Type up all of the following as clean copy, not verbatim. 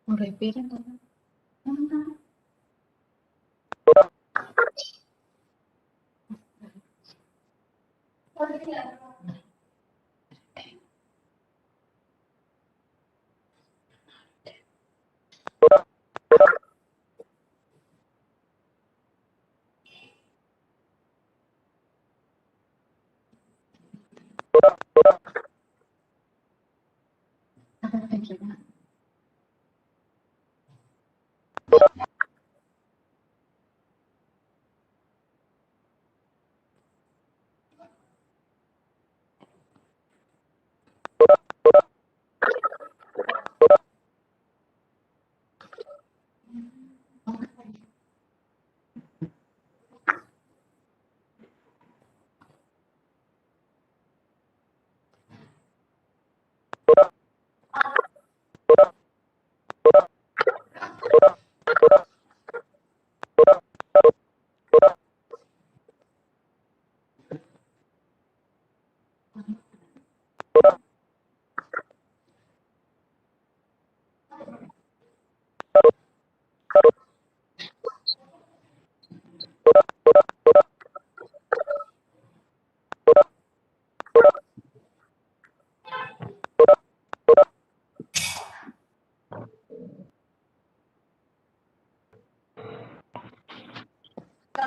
Repeat it.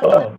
Oh.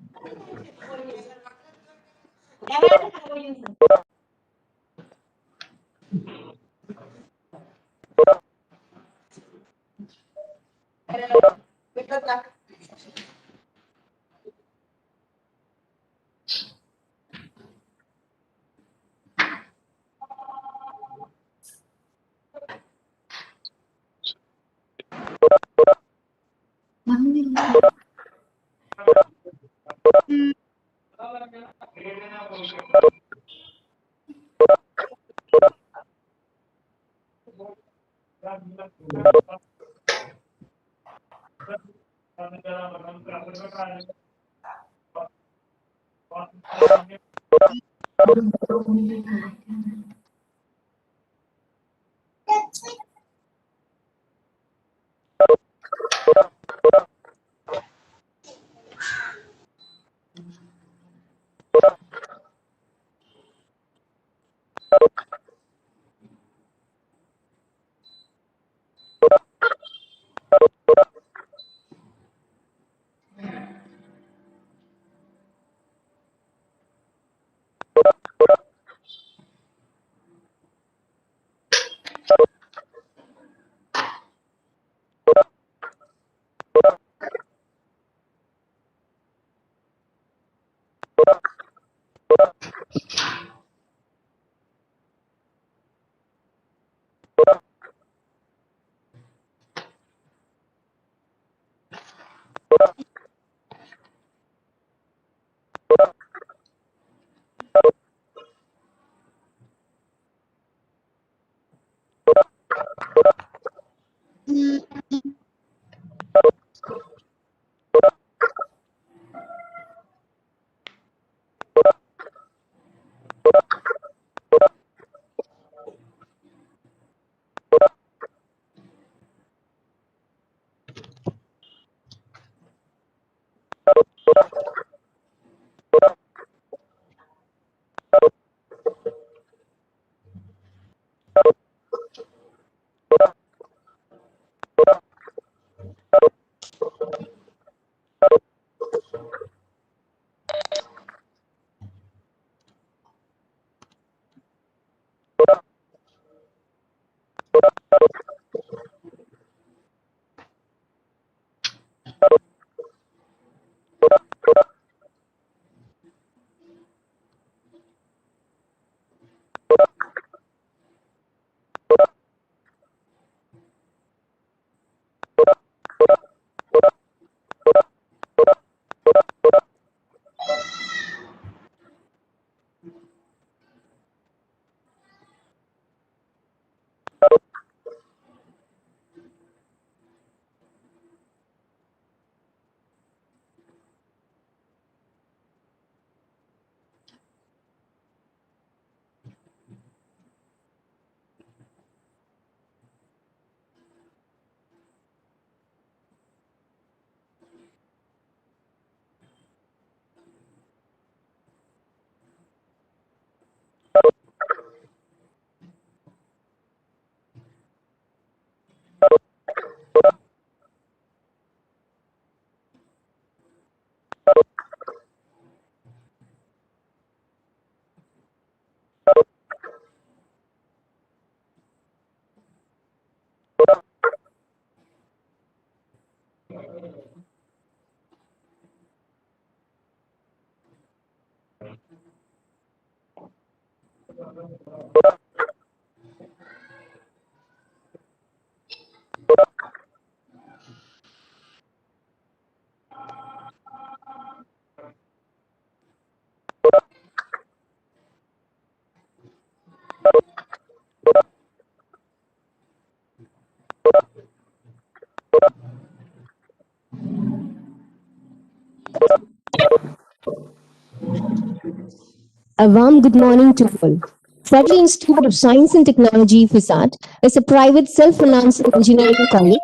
A warm good morning to all. Federal Institute of Science and Technology, FISAT, is a private self-financed engineering college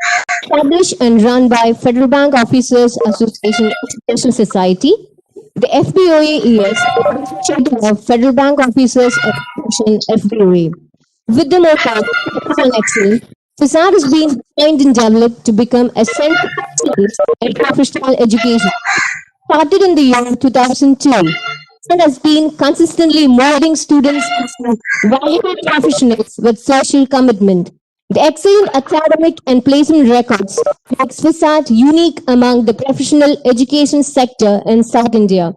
established and run by Federal Bank Officers Association Education Society. The FBOA is a initiative of Federal Bank Officers Association FBOA. With the motto "Focus on Excellence," FISAT is being designed and developed to become a center of excellence in professional education. Started in the year 2002 and has been consistently molding students into valuable professionals with social commitment. The excellent academic and placement records makes FISAT unique among the professional education sector in South India.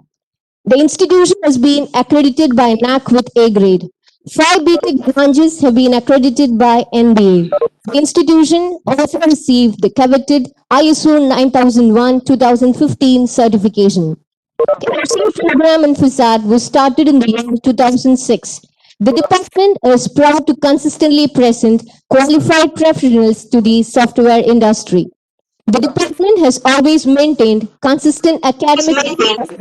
The institution has been accredited by NAC with A grade. 5 BTech branches have been accredited by NBA. The institution also received the coveted ISO 9001-2015 certification. The MCA program in FISAT was started in the year 2006. The department is proud to consistently present qualified professionals to the software industry. The department has always maintained consistent academic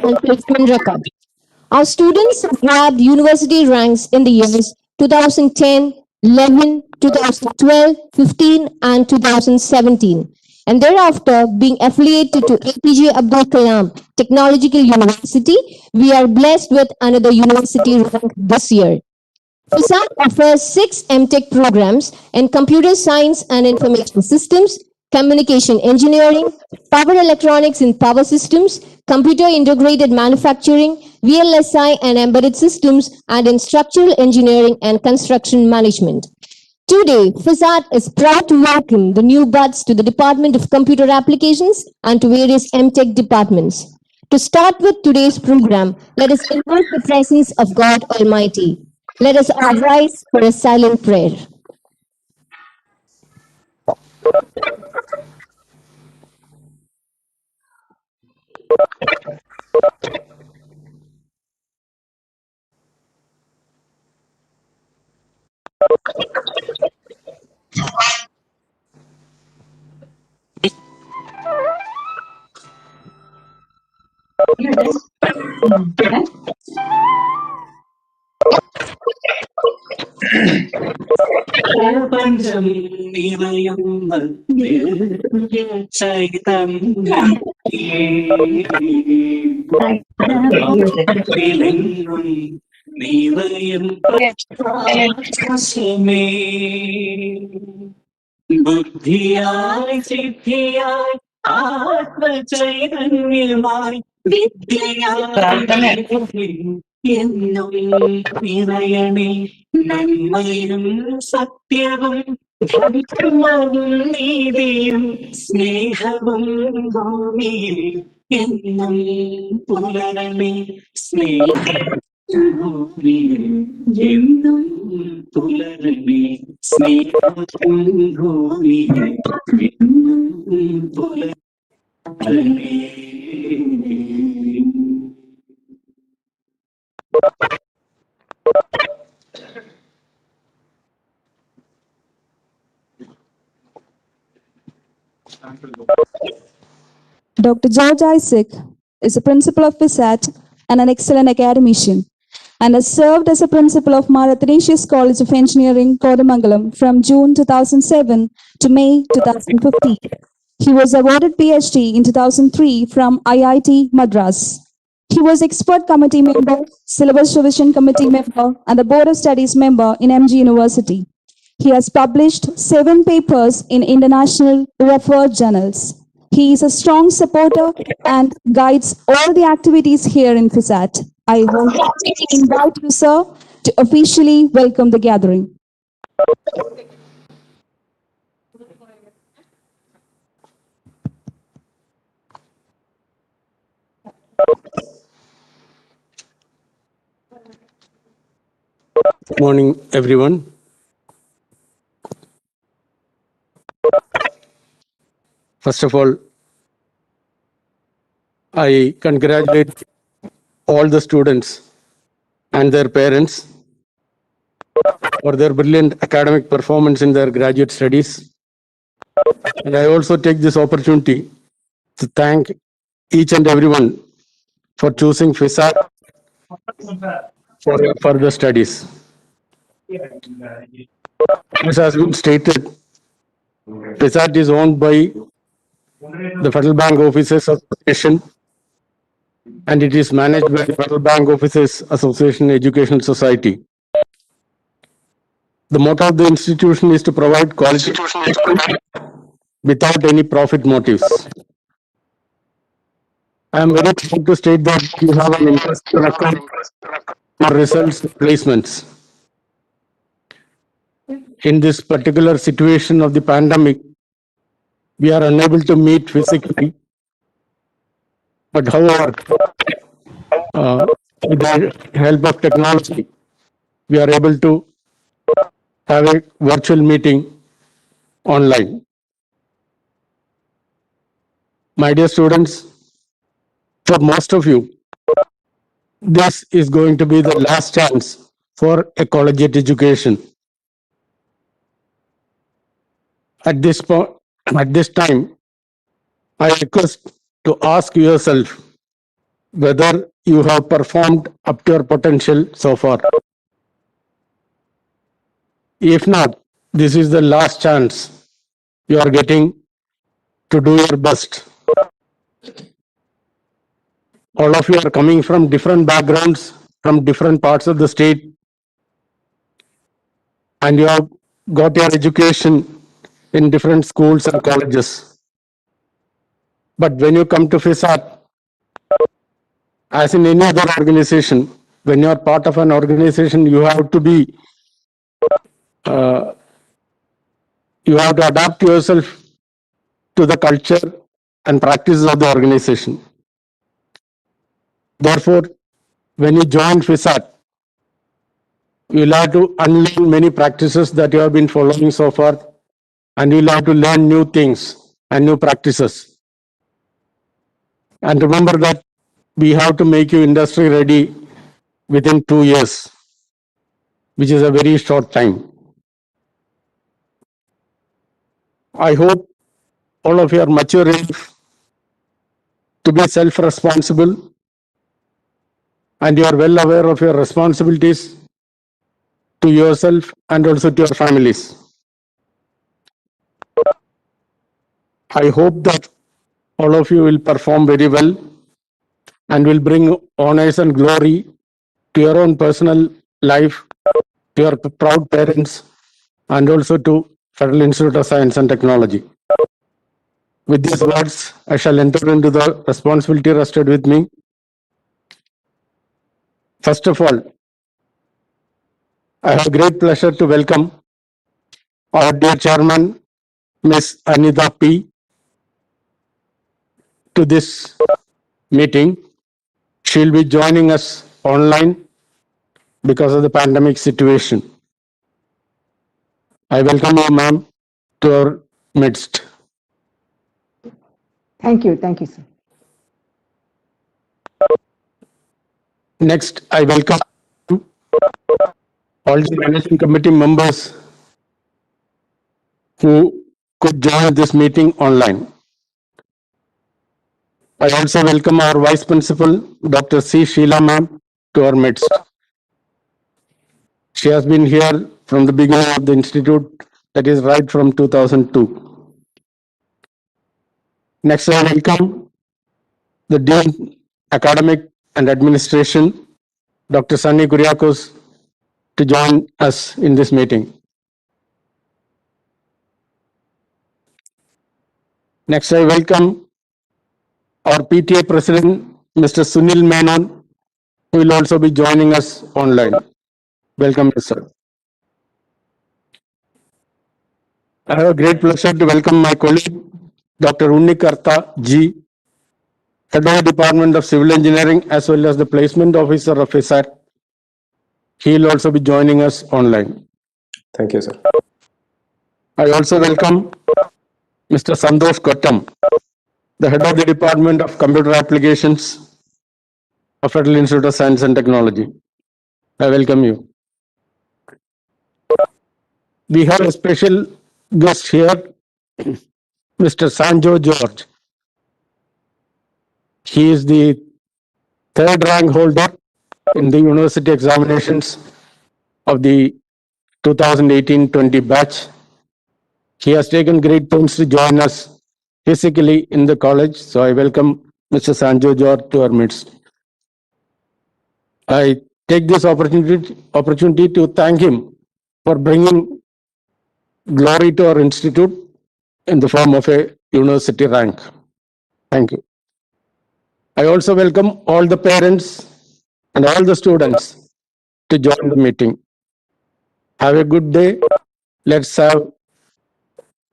and placement record. Our students have grabbed university ranks in the years 2010, 11, 2012, 15, and 2017, and thereafter being affiliated to APJ Abdul Kalam Technological University. We are blessed with another university rank this year. FISAT offers 6 M.Tech programs in computer science and information systems, communication engineering, power electronics and power systems, computer integrated manufacturing, VLSI and embedded systems, and in structural engineering and construction management. Today, FISAT is proud to welcome the new buds to the Department of Computer Applications and to various M.Tech departments. To start with today's program, let us invoke the presence of God Almighty. Let us all rise for a silent prayer. പ്രപഞ്ചം നിറയുന്ന ചൈതന്യത്തിലെങ്ങും നിറയും പ്രകാശമേ ബുദ്ധിയായി സിദ്ധിയായി ആത്മചൈതന്യമായി വിദ്യയായി എന്നും നിറയണേ നന്മയും സത്യവും ധർമ്മവും നീതിയും സ്നേഹവും ഭൂമിയിൽ എന്നും പുലരണേ ഭൂമിയിൽ എന്നും പുലരണേ സ്നേഹവും ഭൂമിയിൽ എന്നും പുലരണേ. Dr. George Isaac is a principal of FISAT and an excellent academician, and has served as a principal of Mara Athanasius College of Engineering, Kodamangalam from June 2007 to May 2015. He was awarded PhD in 2003 from IIT Madras. He was expert committee member, syllabus revision committee member, and the board of studies member in MG University. He has published 7 papers in international referred journals. He is a strong supporter and guides all the activities here in FISAT. I invite you, sir, to officially welcome the gathering. Good morning, everyone. First of all, I congratulate all the students and their parents for their brilliant academic performance in their graduate studies. And I also take this opportunity to thank each and everyone for choosing FISA for your further studies. As has been stated, FISAT is owned by the Federal Bank Officers Association and it is managed by the Federal Bank Officers Association Educational Society. The motto of the institution is to provide quality without any profit motives. I am very proud to state that you have an impressive record for results placements. In this particular situation of the pandemic, we are unable to meet physically, but however, with the help of technology, we are able to have a virtual meeting online. My dear students, for most of you, this is going to be the last chance for a collegiate education. At this point, at this time, I request to ask yourself whether you have performed up to your potential so far. If not, this is the last chance you are getting to do your best. All of you are coming from different backgrounds, from different parts of the state, and you have got your education in different schools and colleges. But when you come to FISAT, as in any other organization, when you are part of an organization, you have to be, you have to adapt yourself to the culture and practices of the organization. Therefore, when you join FISAT, you will have to unlearn many practices that you have been following so far, and you will have to learn new things and new practices. And remember that we have to make you industry ready within 2 years, which is a very short time. I hope all of you are mature enough to be self-responsible and you are well aware of your responsibilities to yourself and also to your families. I hope that all of you will perform very well and will bring honors and glory to your own personal life, to your proud parents, and also to Federal Institute of Science and Technology. With these words, I shall enter into the responsibility rested with me. First of all, I have great pleasure to welcome our dear chairman, Ms. Anita P., to this meeting. She will be joining us online because of the pandemic situation. I welcome you, ma'am, to our midst. Thank you, sir. Next, I welcome all the managing committee members who could join this meeting online. I also welcome our Vice Principal, Dr. C. Sheila ma'am, to our midst. She has been here from the beginning of the institute, that is right from 2002. Next, I welcome the Dean Academic and Administration, Dr. Sunny Kuriakos, to join us in this meeting. Next, I welcome our PTA President, Mr. Sunil Menon, who will also be joining us online. Welcome, sir. I have a great pleasure to welcome my colleague, Dr. Unnikartha G, Head of the Department of Civil Engineering, as well as the Placement Officer of ISAT. He will also be joining us online. Thank you, sir. I also welcome Mr. Santosh Kottam, the Head of the Department of Computer Applications of Federal Institute of Science and Technology. I welcome you. We have a special guest here, Mr. Sanjo George. He is the third rank holder in the university examinations of the 2018-20 batch. He has taken great pains to join us physically in the college, so I welcome Mr. Sanjo George to our midst. I take this opportunity to thank him for bringing glory to our institute in the form of a university rank. Thank you. I also welcome all the parents and all the students to join the meeting. Have a good day. Let's have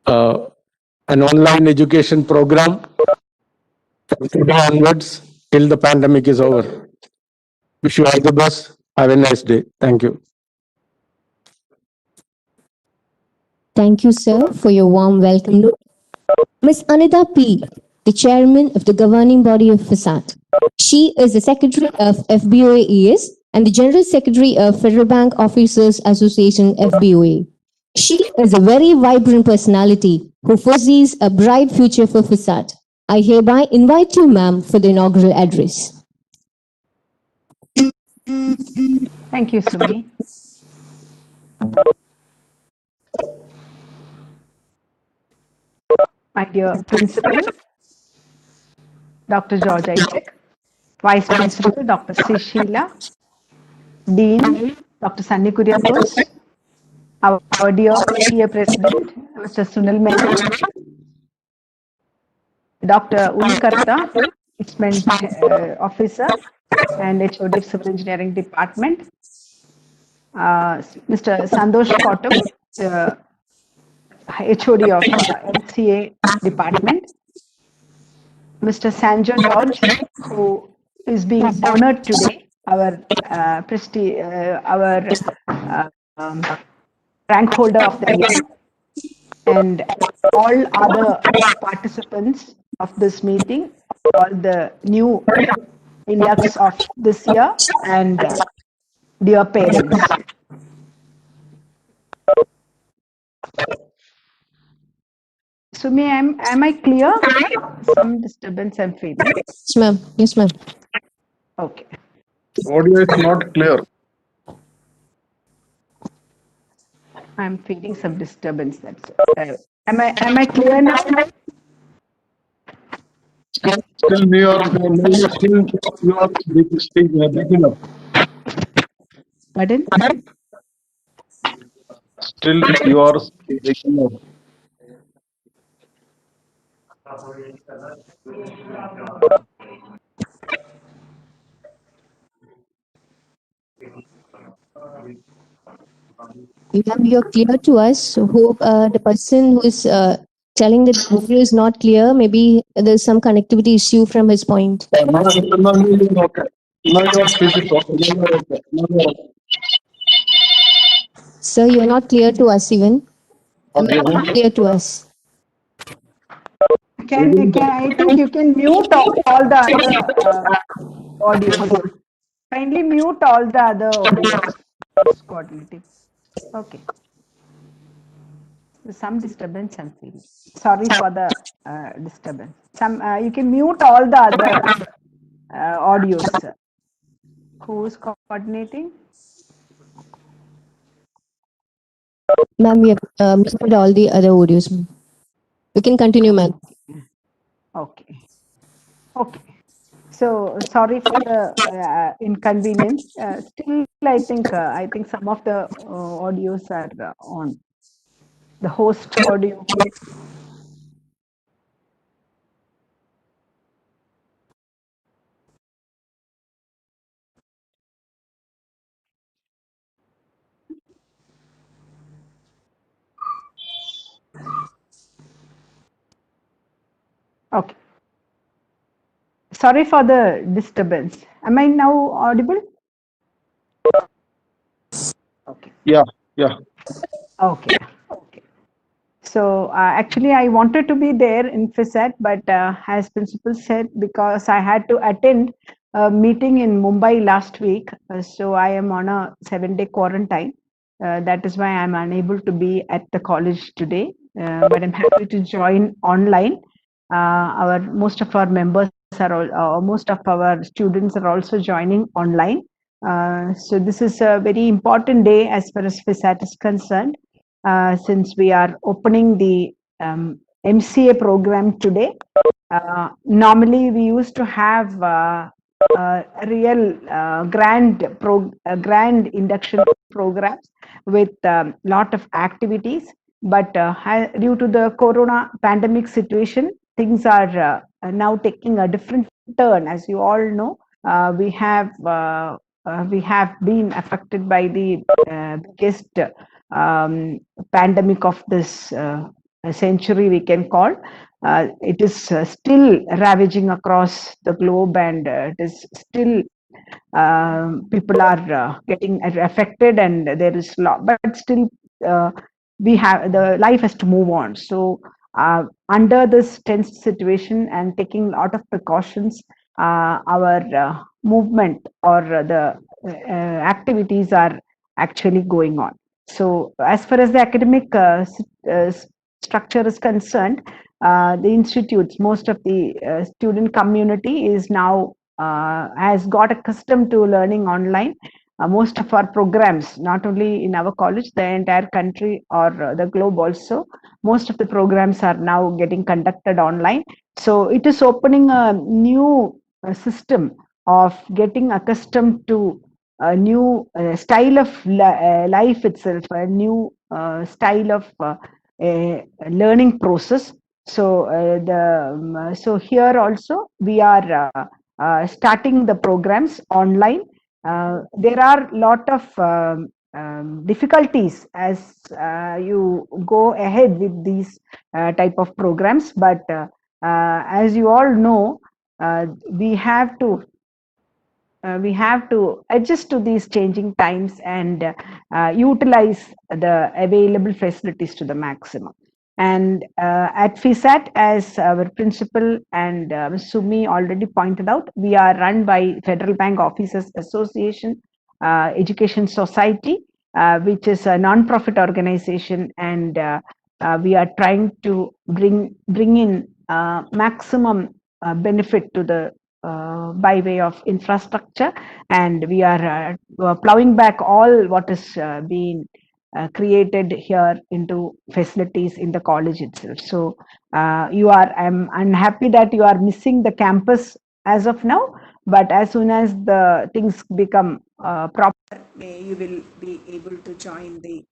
an online education program from today onwards till the pandemic is over. Wish you all the best. Have a nice day. Thank you. Thank you, sir, for your warm welcome note. Ms. Anita P., the chairman of the governing body of FASAT. She is the secretary of FBOA-ES and the general secretary of Federal Bank Officers Association FBOA. She is a very vibrant personality who foresees a bright future for FASAT. I hereby invite you, ma'am, for the inaugural address. Thank you, Sumi. My dear Principal, Dr. George Isaac, Vice Principal, Dr. C. Sheila, Dean, Dr. Sunny Kuriakos, our dear PTA President, Mr. Sunil Menon, Dr. Unikarta, Placement Officer and HOD of Civil Engineering Department, Mr. Santosh Kottam, HOD of MCA Department, Mr. Sanjo George, who is being honored today, our rank holder of the year, and all other participants of this meeting, all the new inducts of this year, and dear parents. Sumi, am I clear? Some disturbance I'm feeling. Yes, ma'am. Yes, ma'am. Okay. Audio is not clear. I'm feeling some disturbance. That's am I clear now? Still, you are breaking up. Pardon? Still, you are breaking up. Ma'am, you're clear to us. So hope the person who is telling that the video is not clear, maybe there's some connectivity issue from his point. Sir, you're not clear to us even. Not clear to us. I think you can mute all the other audios. Kindly mute all the other audios. Coordinating. Okay. Some disturbance I'm feeling. Sorry for the disturbance. You can mute all the other audios. Who's coordinating? Ma'am, we have muted all the other audios. We can continue, ma'am. Okay. Okay. So sorry for the inconvenience. Still, I think some of the audios are on. The host audio. Okay. Sorry for the disturbance. Am I now audible? Okay. Yeah, yeah. Okay. Okay. So actually, I wanted to be there in FISAT, but as principal said, because I had to attend a meeting in Mumbai last week, so I am on a 7-day quarantine. That is why I'm unable to be at the college today. But I'm happy to join online. Our most of our members are most of our students are also joining online. So this is a very important day as far as FISAT is concerned, since we are opening the MCA program today. Normally, we used to have a real grand induction programs with lot of activities, but due to the corona pandemic situation, things are now taking a different turn. As you all know, we have been affected by the biggest pandemic of this century, we can call. It is still ravaging across the globe, and it is still people are getting affected, and there is lot, but still uh, we have the life has to move on. So under this tense situation and taking a lot of precautions, our movement or the activities are actually going on. So as far as the academic structure is concerned, the institutes, most of the student community is now has got accustomed to learning online. Most of our programs, not only in our college, the entire country or the globe also, most of the programs are now getting conducted online. So it is opening a new system of getting accustomed to a new style of life itself, a new style of learning process. So so here also we are starting the programs online. There are a lot of difficulties as you go ahead with these type of programs, but as you all know, we have to adjust to these changing times and utilize the available facilities to the maximum. And at FISAT, as our principal and Ms. Sumi already pointed out, we are run by Federal Bank Officers Association Education Society, which is a non-profit organization, and we are trying to bring in maximum benefit to the by way of infrastructure, and we are plowing back all what is being created here into facilities in the college itself. So I'm unhappy that you are missing the campus as of now, but as soon as the things become proper, you will be able to join the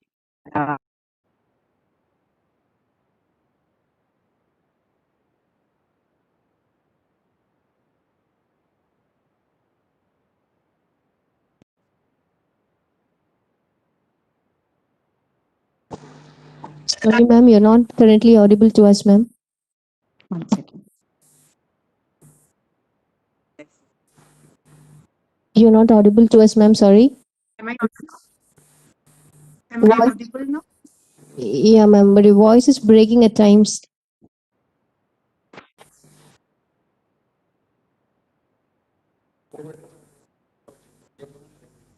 Sorry, ma'am, you're not currently audible to us, ma'am. one second. You're not audible to us, ma'am. Sorry. Am I audible now? Yeah, ma'am, but your voice is breaking at times.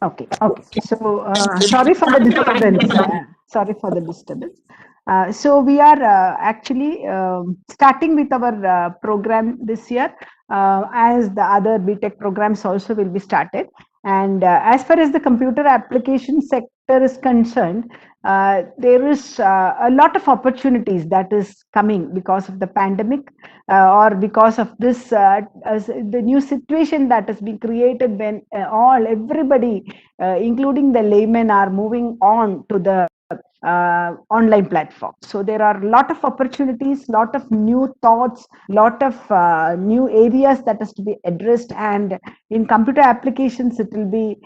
Okay, okay. So sorry for the disturbance. Sorry for the disturbance. So we are actually starting with our program this year, as the other BTech programs also will be started. And as far as the computer application sector is concerned, there is a lot of opportunities that is coming because of the pandemic, or because of this the new situation that has been created when everybody, including the laymen, are moving on to the online platform. So there are a lot of opportunities, lot of new thoughts, lot of new areas that has to be addressed, and in computer applications it will be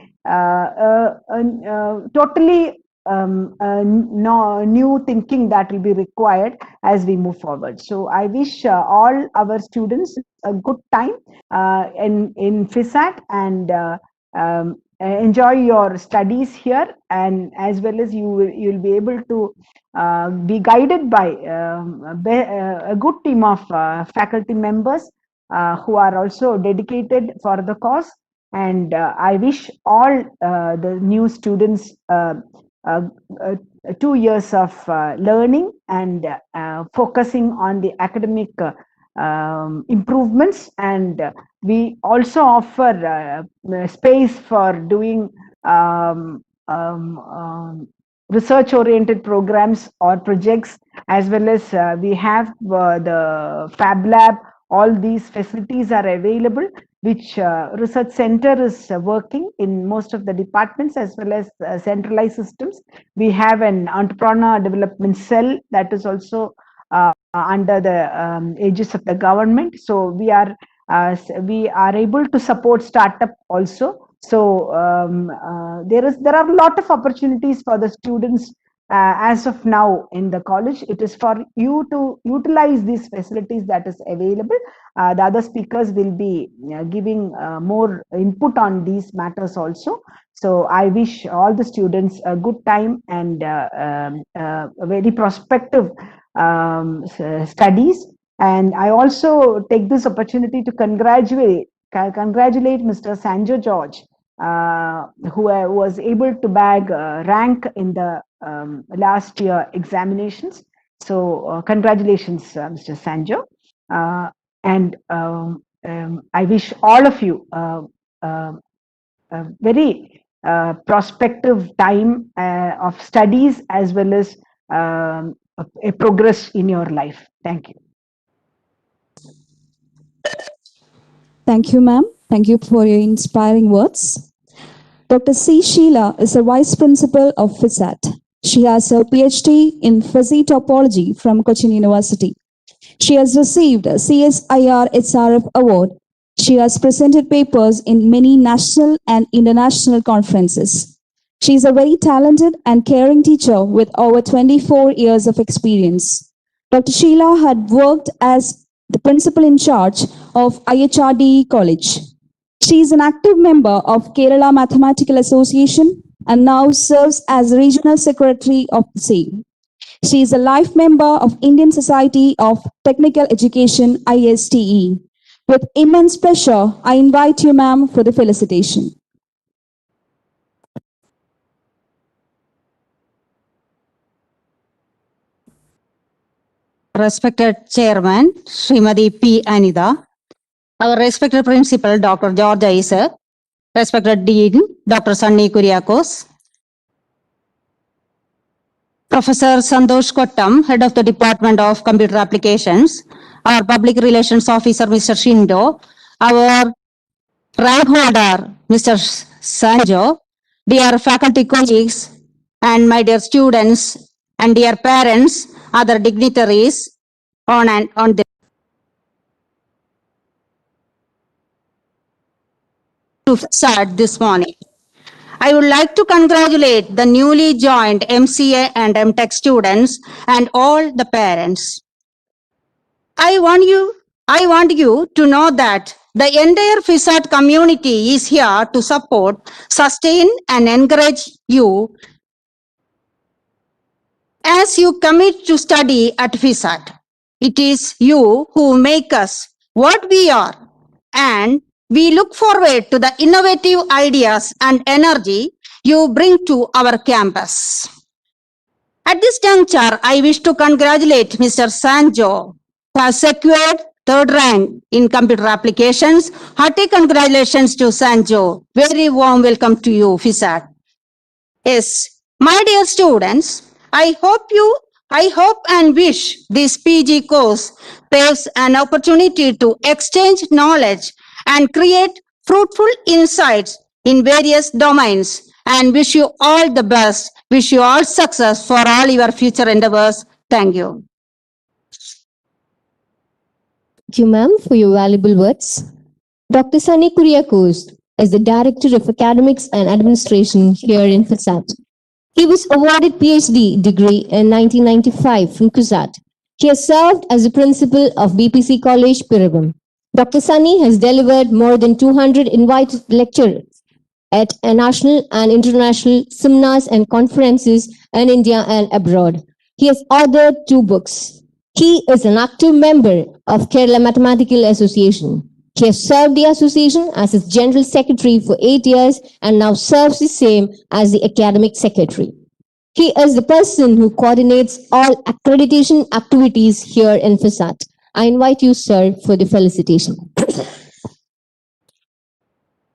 totally new thinking that will be required as we move forward. So I wish all our students a good time in FISAT, and enjoy your studies here, and as well as you'll be able to be guided by a good team of faculty members who are also dedicated for the cause. And I wish all the new students uh, uh, 2 years of learning and focusing on the academic improvements. And we also offer space for doing research oriented programs or projects, as well as we have the Fab Lab. All these facilities are available, which research center is working in most of the departments, as well as centralized systems. We have an entrepreneur development cell that is also under the aegis of the government. So we are able to support startup also. So there are a lot of opportunities for the students as of now in the college. It is for you to utilize these facilities that is available. The other speakers will be giving more input on these matters also. So I wish all the students a good time and a very prospective studies. And I also take this opportunity to congratulate Mr. Sanjo George, who was able to bag rank in the last year examinations. So congratulations, Mr. Sanjo. And I wish all of you a very prospective time of studies, as well as a progress in your life. Thank you. Thank you, ma'am. Thank you for your inspiring words. Dr. C. Sheila is the Vice Principal of FISAT. She has a PhD in Fuzzy Topology from Cochin University. She has received a CSIR HRF Award. She has presented papers in many national and international conferences. She is a very talented and caring teacher with over 24 years of experience. Dr. Sheila had worked as the principal in charge of IHRD College. She is an active member of Kerala Mathematical Association and now serves as regional secretary of the same. She is a life member of Indian Society of Technical Education, ISTE. With immense pleasure, I invite you, ma'am, for the felicitation. Respected Chairman, Srimati P. Anida, our respected Principal, Dr. George Isaac, respected Dean, Dr. Sunny Kuriakos, Professor Santosh Kottam, Head of the Department of Computer Applications, our Public Relations Officer, Mr. Shindo, our rank holder, Mr. Sanjo, dear faculty colleagues, and my dear students, and dear parents, other dignitaries, on the to start this morning. I would like to congratulate the newly joined MCA and M.Tech students and all the parents. I want you to know that the entire FISAT community is here to support, sustain, and encourage you as you commit to study at FISAT. It is you who make us what we are, and we look forward to the innovative ideas and energy you bring to our campus. At this juncture, I wish to congratulate Mr. Sanjo, who has secured third rank in computer applications. Hearty congratulations to Sanjo. Very warm welcome to you, FISAT. Yes, my dear students, I hope and wish this PG course paves an opportunity to exchange knowledge and create fruitful insights in various domains, and wish you all the best. Wish you all success for all your future endeavors. Thank you. Thank you, ma'am, for your valuable words. Dr. Sunny Kuriakos is the Director of Academics and Administration here in FISAT. He was awarded PhD degree in 1995 from CUSAT. He has served as the principal of BPC College, Piragam. Dr. Sunny has delivered more than 200 invited lectures at national and international seminars and conferences in India and abroad. He has authored 2 books. He is an active member of Kerala Mathematical Association. He has served the association as its general secretary for 8 years and now serves the same as the academic secretary. He is the person who coordinates all accreditation activities here in FISAT. I invite you, sir, for the felicitation.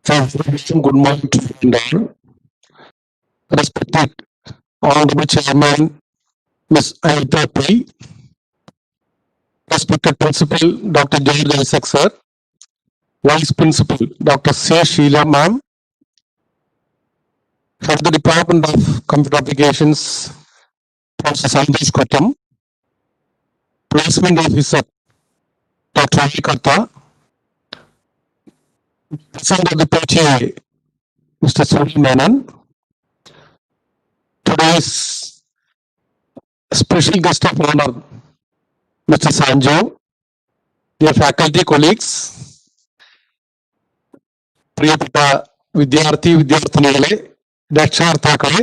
Good morning to you. Respected Honorable Chairman, Ms. Anita P. Respected Principal Dr. George Isaac sir, Vice Principal Dr. C. Sheila ma'am, Head of the Department of Computer Applications, Professor Sandesh Kottam, Placement Officer Dr. Ali Katta, President of the PTA, Mr. Suri Menon, today's special guest of honor, Mr. Sanjo, dear faculty colleagues, പ്രിയപ്പെട്ട വിദ്യാർത്ഥിനികളെ, രക്ഷാകർത്താക്കളെ,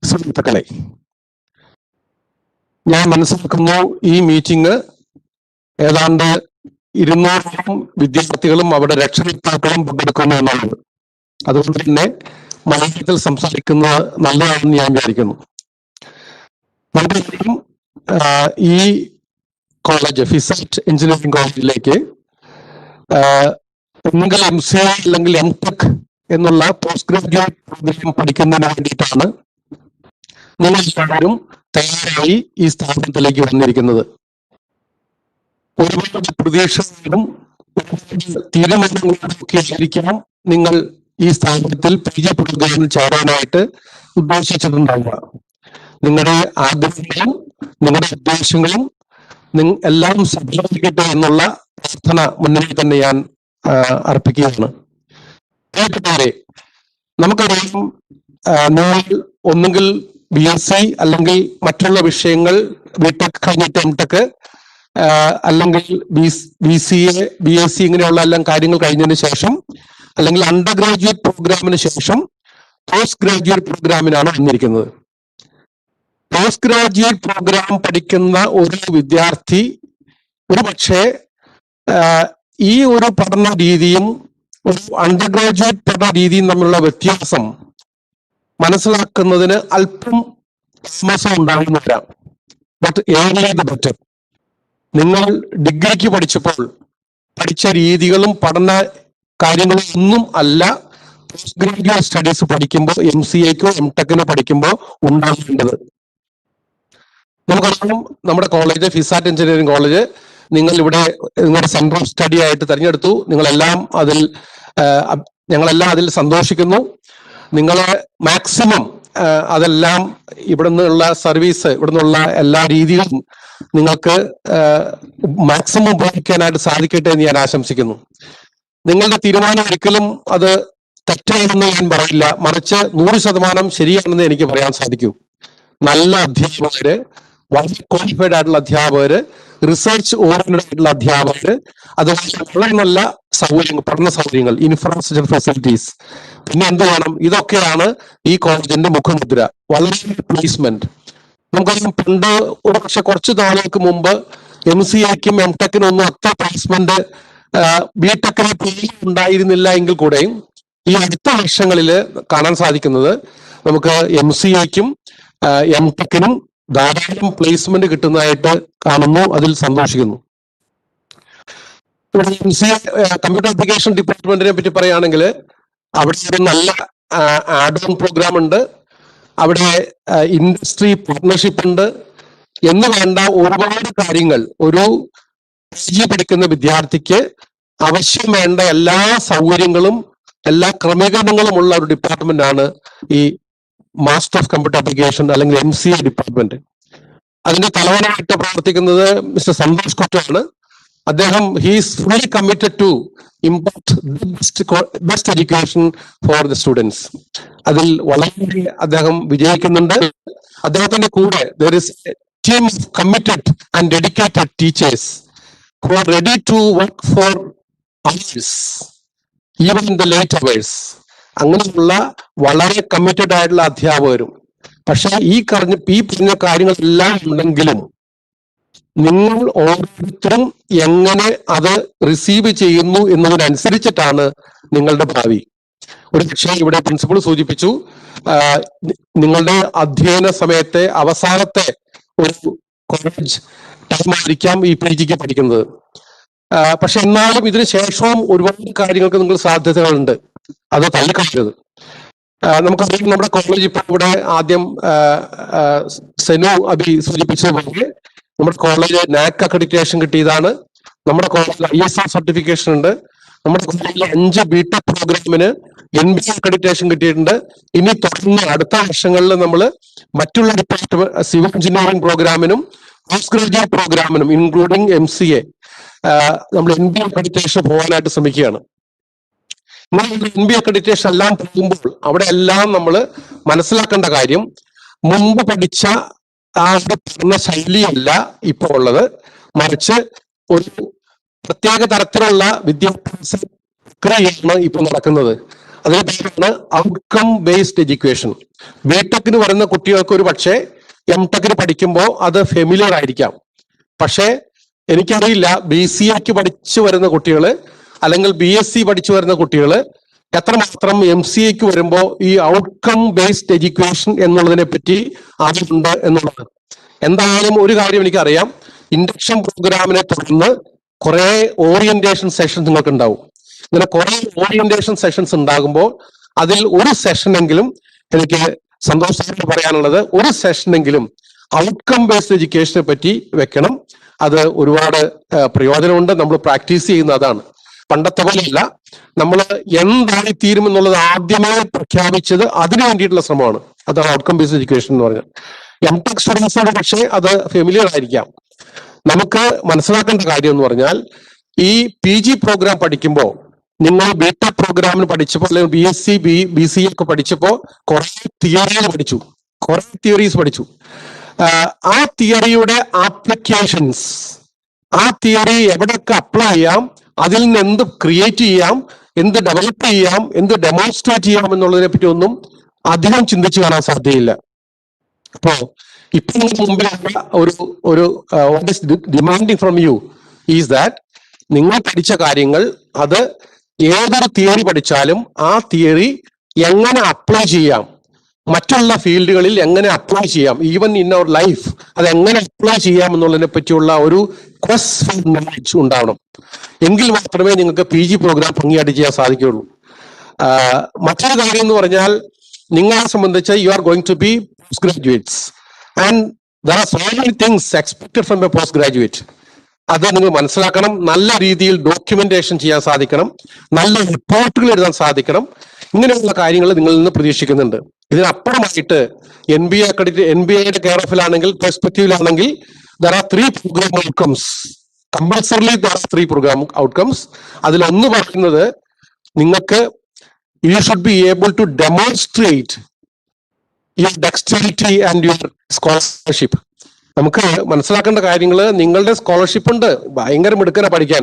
സുഹൃത്തുക്കളെ, ഞാൻ മനസ്സിലാക്കുന്നു ഈ meeting ഏതാണ്ട് 200 വിദ്യാർത്ഥികളും അവരുടെ രക്ഷകർത്താക്കളും പങ്കെടുക്കുന്നു എന്നുള്ളത്. അതുകൊണ്ട് തന്നെ മലയാളത്തിൽ സംസാരിക്കുന്നത് നല്ലതാണെന്ന് ഞാൻ വിചാരിക്കുന്നു. നമുക്കറിയാം, ഈ കോളേജ് ഫിസാറ്റ് എഞ്ചിനീയറിംഗ് കോളേജിലേക്ക് ഒന്നുകിൽ MCA അല്ലെങ്കിൽ M.Tech എന്നുള്ള പോസ്റ്റ് ഗ്രാജുവേറ്റ് പ്രോഗ്രാം പഠിക്കുന്നതിന് വേണ്ടിയിട്ടാണ് നിങ്ങൾ എല്ലാവരും തയ്യാറായി ഈ സ്ഥാപനത്തിലേക്ക് വന്നിരിക്കുന്നത്. ഒരുപാട് പ്രതീക്ഷകളും തീരുമാനങ്ങളും ഒക്കെ ആയിരിക്കണം നിങ്ങൾ ഈ സ്ഥാപനത്തിൽ PG പ്രോഗ്രാമിൽ ചേരാനായിട്ട് ഉദ്ദേശിച്ചിട്ടുണ്ടാവുക. നിങ്ങളുടെ ആഗ്രഹങ്ങളും നിങ്ങളുടെ ഉദ്ദേശങ്ങളും എല്ലാം സഫലീകരിക്കട്ടെ എന്നുള്ള പ്രാർത്ഥന മുന്നിൽ തന്നെ ഞാൻ അർപ്പിക്കുകയാണ്. പ്രിയപ്പെട്ടവരെ, നമുക്കറിയാം, നിങ്ങൾ ഒന്നുകിൽ BSc അല്ലെങ്കിൽ മറ്റുള്ള വിഷയങ്ങൾ BTech കഴിഞ്ഞിട്ട് M.Tech അല്ലെങ്കിൽ BCA BSc ഇങ്ങനെയുള്ള എല്ലാം കാര്യങ്ങൾ കഴിഞ്ഞതിന് ശേഷം അല്ലെങ്കിൽ അണ്ടർ ഗ്രാജുവേറ്റ് പ്രോഗ്രാമിന് ശേഷം പോസ്റ്റ് ഗ്രാജുവേറ്റ് പ്രോഗ്രാമിനാണ് വന്നിരിക്കുന്നത്. പോസ്റ്റ് ഗ്രാജുവേറ്റ് പ്രോഗ്രാം പഠിക്കുന്ന ഒരു വിദ്യാർത്ഥി ഒരു പക്ഷേ ഈ ഒരു പഠന രീതിയും ഒരു അണ്ടർ ഗ്രാജുവേറ്റ് പഠന രീതിയും തമ്മിലുള്ള വ്യത്യാസം മനസ്സിലാക്കുന്നതിന് അല്പം താമസം ഉണ്ടാകുന്നില്ല. But early the better. നിങ്ങൾ ഡിഗ്രിക്ക് പഠിച്ചപ്പോൾ പഠിച്ച രീതികളും പഠന കാര്യങ്ങളും ഒന്നും അല്ല പോസ്റ്റ് ഗ്രാജുവേറ്റ് സ്റ്റഡീസ് പഠിക്കുമ്പോൾ MCAക്കോ M.Techനോ പഠിക്കുമ്പോൾ ഉണ്ടാകേണ്ടത്. നമുക്കറിയാം, നമ്മുടെ കോളേജ് ഫിസാറ്റ് എഞ്ചിനീയറിംഗ് കോളേജ് നിങ്ങൾ ഇവിടെ നിങ്ങളുടെ സെന്റർ ഓഫ് സ്റ്റഡി ആയിട്ട് തിരഞ്ഞെടുത്തു. ഞങ്ങളെല്ലാം അതിൽ സന്തോഷിക്കുന്നു. നിങ്ങളെ മാക്സിമം അതെല്ലാം ഇവിടെ നിന്നുള്ള സർവീസ്, ഇവിടെ നിന്നുള്ള എല്ലാ രീതികളും നിങ്ങൾക്ക് മാക്സിമം ഉപയോഗിക്കാനായിട്ട് സാധിക്കട്ടെ എന്ന് ഞാൻ ആശംസിക്കുന്നു. നിങ്ങളുടെ തീരുമാനം ഒരിക്കലും അത് തെറ്റാണെന്ന് ഞാൻ പറയില്ല, മറിച്ച് 100% ശരിയാണെന്ന് എനിക്ക് പറയാൻ സാധിക്കൂ. നല്ല അധ്യാപകര്, വളരെ ക്വാളിഫൈഡ് ആയിട്ടുള്ള അധ്യാപകര്, റിസർച്ച് ഓറിയന്റഡ് ആയിട്ടുള്ള അധ്യാപകര്, അതുപോലെ വളരെ നല്ല സൗകര്യങ്ങൾ, പഠന സൗകര്യങ്ങൾ, ഇൻഫ്രാസ്ട്രക്ചർ ഫെസിലിറ്റീസ്, പിന്നെ എന്ത് വേണം? ഇതൊക്കെയാണ് ഈ കോളേജിന്റെ മുഖമുദ്ര. വളരെ പ്ലേസ്മെന്റ്. നമുക്കറിയാം, പണ്ട് പക്ഷെ കുറച്ച് നാളുകൾക്ക് മുമ്പ് MCAക്കും M.Techനും ഒന്നും അത്ര പ്ലേസ്മെന്റ് BTechനെ പോലെ ഉണ്ടായിരുന്നില്ല എങ്കിൽ കൂടെയും ഈ അടുത്ത വർഷങ്ങളിൽ കാണാൻ സാധിക്കുന്നത് നമുക്ക് MCAക്കും M.Techനും ധാരാളം പ്ലേസ്മെന്റ് കിട്ടുന്നതായിട്ട് കാണുന്നു. അതിൽ സന്തോഷിക്കുന്നു. MCA കമ്പ്യൂട്ടർ ആപ്ലിക്കേഷൻ ഡിപ്പാർട്ട്മെന്റിനെ പറ്റി പറയുകയാണെങ്കിൽ അവിടെ ഒരു നല്ല ആഡ് ഓൺ പ്രോഗ്രാം ഉണ്ട്, അവിടെ ഇൻഡസ്ട്രി പാർട്ട്ണർഷിപ്പ് ഉണ്ട് എന്ന് വേണ്ട ഒരുപാട് കാര്യങ്ങൾ ഒരു PG പഠിക്കുന്ന വിദ്യാർത്ഥിക്ക് ആവശ്യം വേണ്ട എല്ലാ സൗകര്യങ്ങളും എല്ലാ ക്രമീകരണങ്ങളും ഉള്ള ഒരു ഡിപ്പാർട്ട്മെന്റ് ആണ് ഈ മാസ്റ്റർ ഓഫ് കമ്പ്യൂട്ടർ ആപ്ലിക്കേഷൻ അല്ലെങ്കിൽ MCA ഡിപ്പാർട്ട്മെന്റ്. അതിന്റെ തലവനായിട്ട് പ്രവർത്തിക്കുന്നത് മിസ്റ്റർ സന്തോഷ് കൊറ്റാണ്. അദ്ദേഹം he's fully committed to impart best education for the students. അതിൽ വളരെ അദ്ദേഹം വിജയിക്കുന്നുണ്ട്. അദ്ദേഹത്തിന്റെ കൂടെ there is a team of committed and dedicated teachers who are ready to work for hours, even in the late hours. അങ്ങനെയുള്ള വളരെ committed ആയിട്ടുള്ള അധ്യാപകരും. പക്ഷെ ഈ പറഞ്ഞ കാര്യങ്ങളെല്ലാം ഉണ്ടെങ്കിലും നിങ്ങൾ ഓരോരുത്തരും എങ്ങനെ അത് റിസീവ് ചെയ്യുന്നു എന്നതിനനുസരിച്ചിട്ടാണ് നിങ്ങളുടെ ഭാവി. ഒരു പക്ഷേ ഇവിടെ പ്രിൻസിപ്പൾ സൂചിപ്പിച്ചു, നിങ്ങളുടെ അധ്യയന സമയത്തെ അവസാനത്തെ ഒരു കോളേജ് ടൈം ആയിരിക്കാം ഈ PGക്ക് പഠിക്കുന്നത്. പക്ഷെ എന്നാലും ഇതിനു ശേഷവും ഒരുപാട് കാര്യങ്ങൾക്ക് നിങ്ങൾ സാധ്യതകളുണ്ട്, അത് തള്ളിക്കളയരുത്. നമുക്കറിയാം, നമ്മുടെ കോളേജ് ഇപ്പൊ ഇവിടെ ആദ്യം സെനു അഭി സൂചിപ്പിച്ചതുപോലെ നമ്മുടെ കോളേജ് NAC അക്രഡിറ്റേഷൻ കിട്ടിയതാണ്. നമ്മുടെ കോളേജിൽ ISR സർട്ടിഫിക്കേഷൻ ഉണ്ട്. നമ്മുടെ കോളേജിൽ 5 BTech പ്രോഗ്രാമിന് NBA അക്രഡിറ്റേഷൻ കിട്ടിയിട്ടുണ്ട്. ഇനി തുടർന്ന് അടുത്ത വർഷങ്ങളിൽ നമ്മൾ മറ്റുള്ള ഡിപ്പാർട്ട്മെന്റ് സിവിൽ എഞ്ചിനീയറിംഗ് പ്രോഗ്രാമിനും പോസ്റ്റ് ഗ്രാജുവേറ്റ് പ്രോഗ്രാമിനും ഇൻക്ലൂഡിംഗ് MCA നമ്മൾ NBA അക്രഡിറ്റേഷൻ പോകാനായിട്ട് ശ്രമിക്കുകയാണ്. NBA അക്രഡിറ്റേഷൻ എല്ലാം പോകുമ്പോൾ അവിടെ എല്ലാം നമ്മൾ മനസ്സിലാക്കേണ്ട കാര്യം, മുമ്പ് പഠിച്ച ആ ഒരു പഠന ശൈലിയല്ല ഇപ്പോൾ ഉള്ളത്, മറിച്ച് ഒരു പ്രത്യേക തരത്തിലുള്ള വിദ്യാഭ്യാസ പ്രക്രിയയാണ് ഇപ്പോൾ നടക്കുന്നത്. അതിന് പേരാണ് ഔട്ട്കം ബേസ്ഡ് എഡ്യൂക്കേഷൻ. BTechന് വരുന്ന കുട്ടികൾക്ക് ഒരു പക്ഷേ M.Techന് പഠിക്കുമ്പോൾ അത് ഫെമിലിയർ ആയിരിക്കാം. പക്ഷേ എനിക്കറിയില്ല BCAക്ക് പഠിച്ചു വരുന്ന കുട്ടികൾ അല്ലെങ്കിൽ BSc പഠിച്ചു വരുന്ന കുട്ടികൾ എത്രമാത്രം MCAക്ക് വരുമ്പോൾ ഈ ഔട്ട്കം ബേസ്ഡ് എഡ്യൂക്കേഷൻ എന്നുള്ളതിനെ പറ്റി അറിവുണ്ട് എന്നുള്ളത്. എന്തായാലും ഒരു കാര്യം എനിക്കറിയാം, ഇൻഡക്ഷൻ പ്രോഗ്രാമിനെ തുടർന്ന് കുറെ ഓറിയന്റേഷൻ സെഷൻസ് നിങ്ങൾക്ക് ഉണ്ടാവും. ഇങ്ങനെ കുറെ ഓറിയന്റേഷൻ സെഷൻസ് ഉണ്ടാകുമ്പോൾ അതിൽ ഒരു സെഷനെങ്കിലും എനിക്ക് സന്തോഷത്തോടെ പറയാനുള്ളത്, ഒരു സെഷനെങ്കിലും ഔട്ട്കം ബേസ്ഡ് എഡ്യൂക്കേഷനെ പറ്റി വെക്കണം. അത് ഒരുപാട് പ്രയോജനമുണ്ട്. നമ്മൾ പ്രാക്ടീസ് ചെയ്യുന്ന അതാണ്. പണ്ടത്തെ പോലെയല്ല, നമ്മൾ എന്തായി തീരുമെന്നുള്ളത് ആദ്യമായി പ്രഖ്യാപിച്ചത് അതിനു വേണ്ടിയിട്ടുള്ള ശ്രമമാണ്. അതാണ് ഔട്ട്കം ബേസ്ഡ് എഡ്യൂക്കേഷൻ എന്ന് പറഞ്ഞാൽ. M.Tech സ്റ്റുഡൻസിനോട് പക്ഷേ അത് ഫെമിലിയർ ആയിരിക്കാം. നമുക്ക് മനസ്സിലാക്കേണ്ട കാര്യം എന്ന് പറഞ്ഞാൽ, ഈ PG പ്രോഗ്രാം പഠിക്കുമ്പോൾ നിങ്ങൾ BTech പ്രോഗ്രാമിന് പഠിച്ചപ്പോൾ അല്ലെങ്കിൽ BSc BCA ഒക്കെ പഠിച്ചപ്പോൾ കുറെ തിയറീസ് പഠിച്ചു. ആ തിയറിയുടെ ആപ്ലിക്കേഷൻസ്, ആ തിയറി എവിടെയൊക്കെ അപ്ലൈ ചെയ്യാം, അതിൽ നിന്ന് എന്ത് ക്രിയേറ്റ് ചെയ്യാം, എന്ത് ഡെവലപ്പ് ചെയ്യാം, എന്ത് ഡെമോൺസ്ട്രേറ്റ് ചെയ്യാം എന്നുള്ളതിനെ പറ്റി ഒന്നും അധികം ചിന്തിച്ചു കാണാൻ സാധ്യതയില്ല. അപ്പോ ഇപ്പൊ മുമ്പിലുള്ള ഒരു what is demanding from you is that നിങ്ങൾ പഠിച്ച കാര്യങ്ങൾ, അത് ഏതൊരു തിയറി പഠിച്ചാലും ആ തിയറി എങ്ങനെ അപ്ലൈ ചെയ്യാം, മറ്റുള്ള ഫീൽഡുകളിൽ എങ്ങനെ അപ്ലൈ ചെയ്യാം, ഈവൻ ഇൻ അവർ ലൈഫ് അത് എങ്ങനെ അപ്ലൈ ചെയ്യാം എന്നുള്ളതിനെ പറ്റിയുള്ള ഒരു ക്വസ്റ്റ് ഫോർ നോളജ് ഉണ്ടാവണം. എങ്കിൽ മാത്രമേ നിങ്ങൾക്ക് PG പ്രോഗ്രാം ഭംഗിയായിട്ട് ചെയ്യാൻ സാധിക്കുകയുള്ളൂ. മറ്റൊരു കാര്യം എന്ന് പറഞ്ഞാൽ, നിങ്ങളെ സംബന്ധിച്ച് you are going to be post graduates and there are so many things expected from a post graduate. അത് നിങ്ങൾ മനസ്സിലാക്കണം. നല്ല രീതിയിൽ ഡോക്യുമെന്റേഷൻ ചെയ്യാൻ സാധിക്കണം, നല്ല റിപ്പോർട്ടുകൾ എഴുതാൻ സാധിക്കണം. ഇങ്ങനെയുള്ള കാര്യങ്ങൾ നിങ്ങളിൽ നിന്ന് പ്രതീക്ഷിക്കുന്നുണ്ട്. ഇതിനപ്പുറമായിട്ട് NBA care ഓഫിലാണെങ്കിൽ, പെർസ്പെക്റ്റീവിലാണെങ്കിൽ there are 3 program outcomes. Compulsorily there are 3 program outcomes. അതിലൊന്ന് പറയുന്നത്, നിങ്ങൾക്ക് you should be able to demonstrate your dexterity and your scholarship. നമുക്ക് മനസ്സിലാക്കേണ്ട കാര്യങ്ങൾ, നിങ്ങളുടെ സ്കോളർഷിപ്പ് ഉണ്ട്, ഭയങ്കര മിടുക്കനാ പഠിക്കാൻ.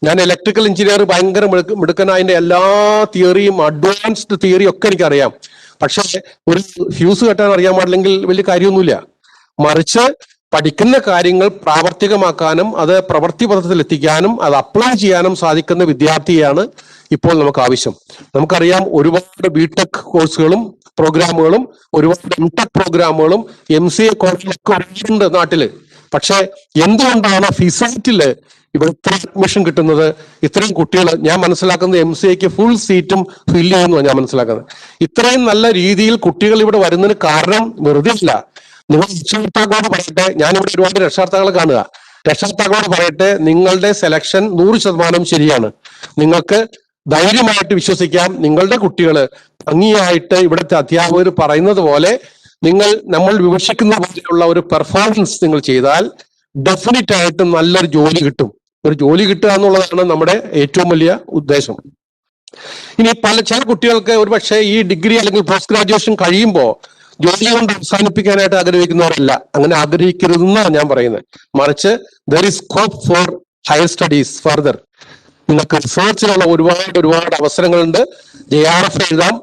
ഞാൻ ഇലക്ട്രിക്കൽ എഞ്ചിനീയർ, ഭയങ്കര മിടുക്കന, അതിന്റെ എല്ലാ തിയറിയും അഡ്വാൻസ്ഡ് തിയറിയും ഒക്കെ എനിക്കറിയാം. പക്ഷെ ഒരു ഫ്യൂസ് കെട്ടാൻ അറിയാൻ പാടില്ലെങ്കിൽ വലിയ കാര്യമൊന്നുമില്ല. മറിച്ച് പഠിക്കുന്ന കാര്യങ്ങൾ പ്രാവർത്തികമാക്കാനും അത് പ്രവൃത്തി പദത്തിൽ എത്തിക്കാനും അത് അപ്ലൈ ചെയ്യാനും സാധിക്കുന്ന വിദ്യാർത്ഥിയാണ് ഇപ്പോൾ നമുക്ക് ആവശ്യം. നമുക്കറിയാം, ഒരുപാട് BTech കോഴ്സുകളും പ്രോഗ്രാമുകളും ഒരുപാട് M.Tech പ്രോഗ്രാമുകളും MCA കോഴ്സുകളൊക്കെ ഉണ്ട് നാട്ടില്. പക്ഷെ എന്തുകൊണ്ടാണ് ഫിസാറ്റില് ഇവിടെ ഇത്ര അഡ്മിഷൻ കിട്ടുന്നത്? ഇത്രയും കുട്ടികൾ, ഞാൻ മനസ്സിലാക്കുന്നത് MCAക്ക് ഫുൾ സീറ്റും ഫില്ല് ചെയ്യുന്നു ഞാൻ മനസ്സിലാക്കുന്നത്. ഇത്രയും നല്ല രീതിയിൽ കുട്ടികൾ ഇവിടെ വരുന്നതിന് കാരണം വെറുതെ അല്ല. നിങ്ങൾ രക്ഷകർത്താക്കളോട് പറയട്ടെ, ഞാനിവിടെ ഒരുപാട് രക്ഷകർത്താക്കളെ കാണുക, രക്ഷകർത്താക്കളോട് പറയട്ടെ, നിങ്ങളുടെ സെലക്ഷൻ 100% ശരിയാണ്. നിങ്ങൾക്ക് ധൈര്യമായിട്ട് വിശ്വസിക്കാം. നിങ്ങളുടെ കുട്ടികൾ ഭംഗിയായിട്ട് ഇവിടുത്തെ അധ്യാപകർ പറയുന്നത് പോലെ നമ്മൾ വിമർശിക്കുന്ന പോലെയുള്ള ഒരു പെർഫോമൻസ് നിങ്ങൾ ചെയ്താൽ ഡെഫിനറ്റ് ആയിട്ട് നല്ലൊരു ജോലി കിട്ടും. ഒരു ജോലി കിട്ടുക എന്നുള്ളതാണ് നമ്മുടെ ഏറ്റവും വലിയ ഉദ്ദേശം. ഇനി ചില കുട്ടികൾക്ക് ഒരു പക്ഷേ ഈ ഡിഗ്രി അല്ലെങ്കിൽ പോസ്റ്റ് ഗ്രാജുവേഷൻ കഴിയുമ്പോൾ ജോലി കൊണ്ട് അവസാനിപ്പിക്കാനായിട്ട് ആഗ്രഹിക്കുന്നവരല്ല, അങ്ങനെ ആഗ്രഹിക്കരുതെന്നാണ് ഞാൻ പറയുന്നത്. മറിച്ച് there is scope for higher studies further. നിങ്ങൾക്ക് റിസർച്ചിലുള്ള ഒരുപാട് അവസരങ്ങളുണ്ട്. JRF എഴുതാം,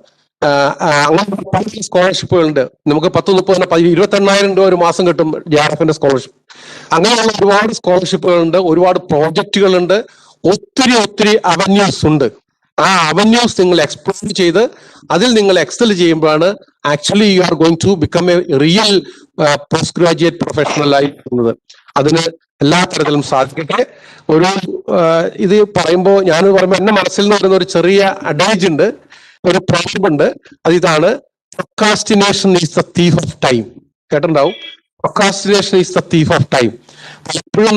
അങ്ങനെ പല സ്കോളർഷിപ്പുകളുണ്ട്. നമുക്ക് 10-30-28,000 രൂപ ഒരു മാസം കിട്ടും JRFന്റെ സ്കോളർഷിപ്പ്. അങ്ങനെയുള്ള ഒരുപാട് സ്കോളർഷിപ്പുകളുണ്ട്, ഒരുപാട് പ്രോജക്റ്റുകളുണ്ട്, ഒത്തിരി അവന്യൂസ് ഉണ്ട്. ആ അവന്യൂസ് നിങ്ങൾ എക്സ്പ്ലോർ ചെയ്ത് അതിൽ നിങ്ങൾ എക്സൽ ചെയ്യുമ്പോഴാണ് actually you are going to become a real post graduate professional ആയി വരുന്നത്. അതിന് എല്ലാ തരത്തിലും സാധിക്കട്ടെ. ഇത് പറയുമ്പോൾ എന്റെ മനസ്സിൽ നിന്ന് വരുന്ന ഒരു ചെറിയ അഡേജ് ഉണ്ട്, ഒരു പ്രോബ്ലം ഉണ്ട്. അതിതാണ് procrastination is the thief of time. കേട്ടിട്ടുണ്ടാവും, procrastination is the thief of time. പലപ്പോഴും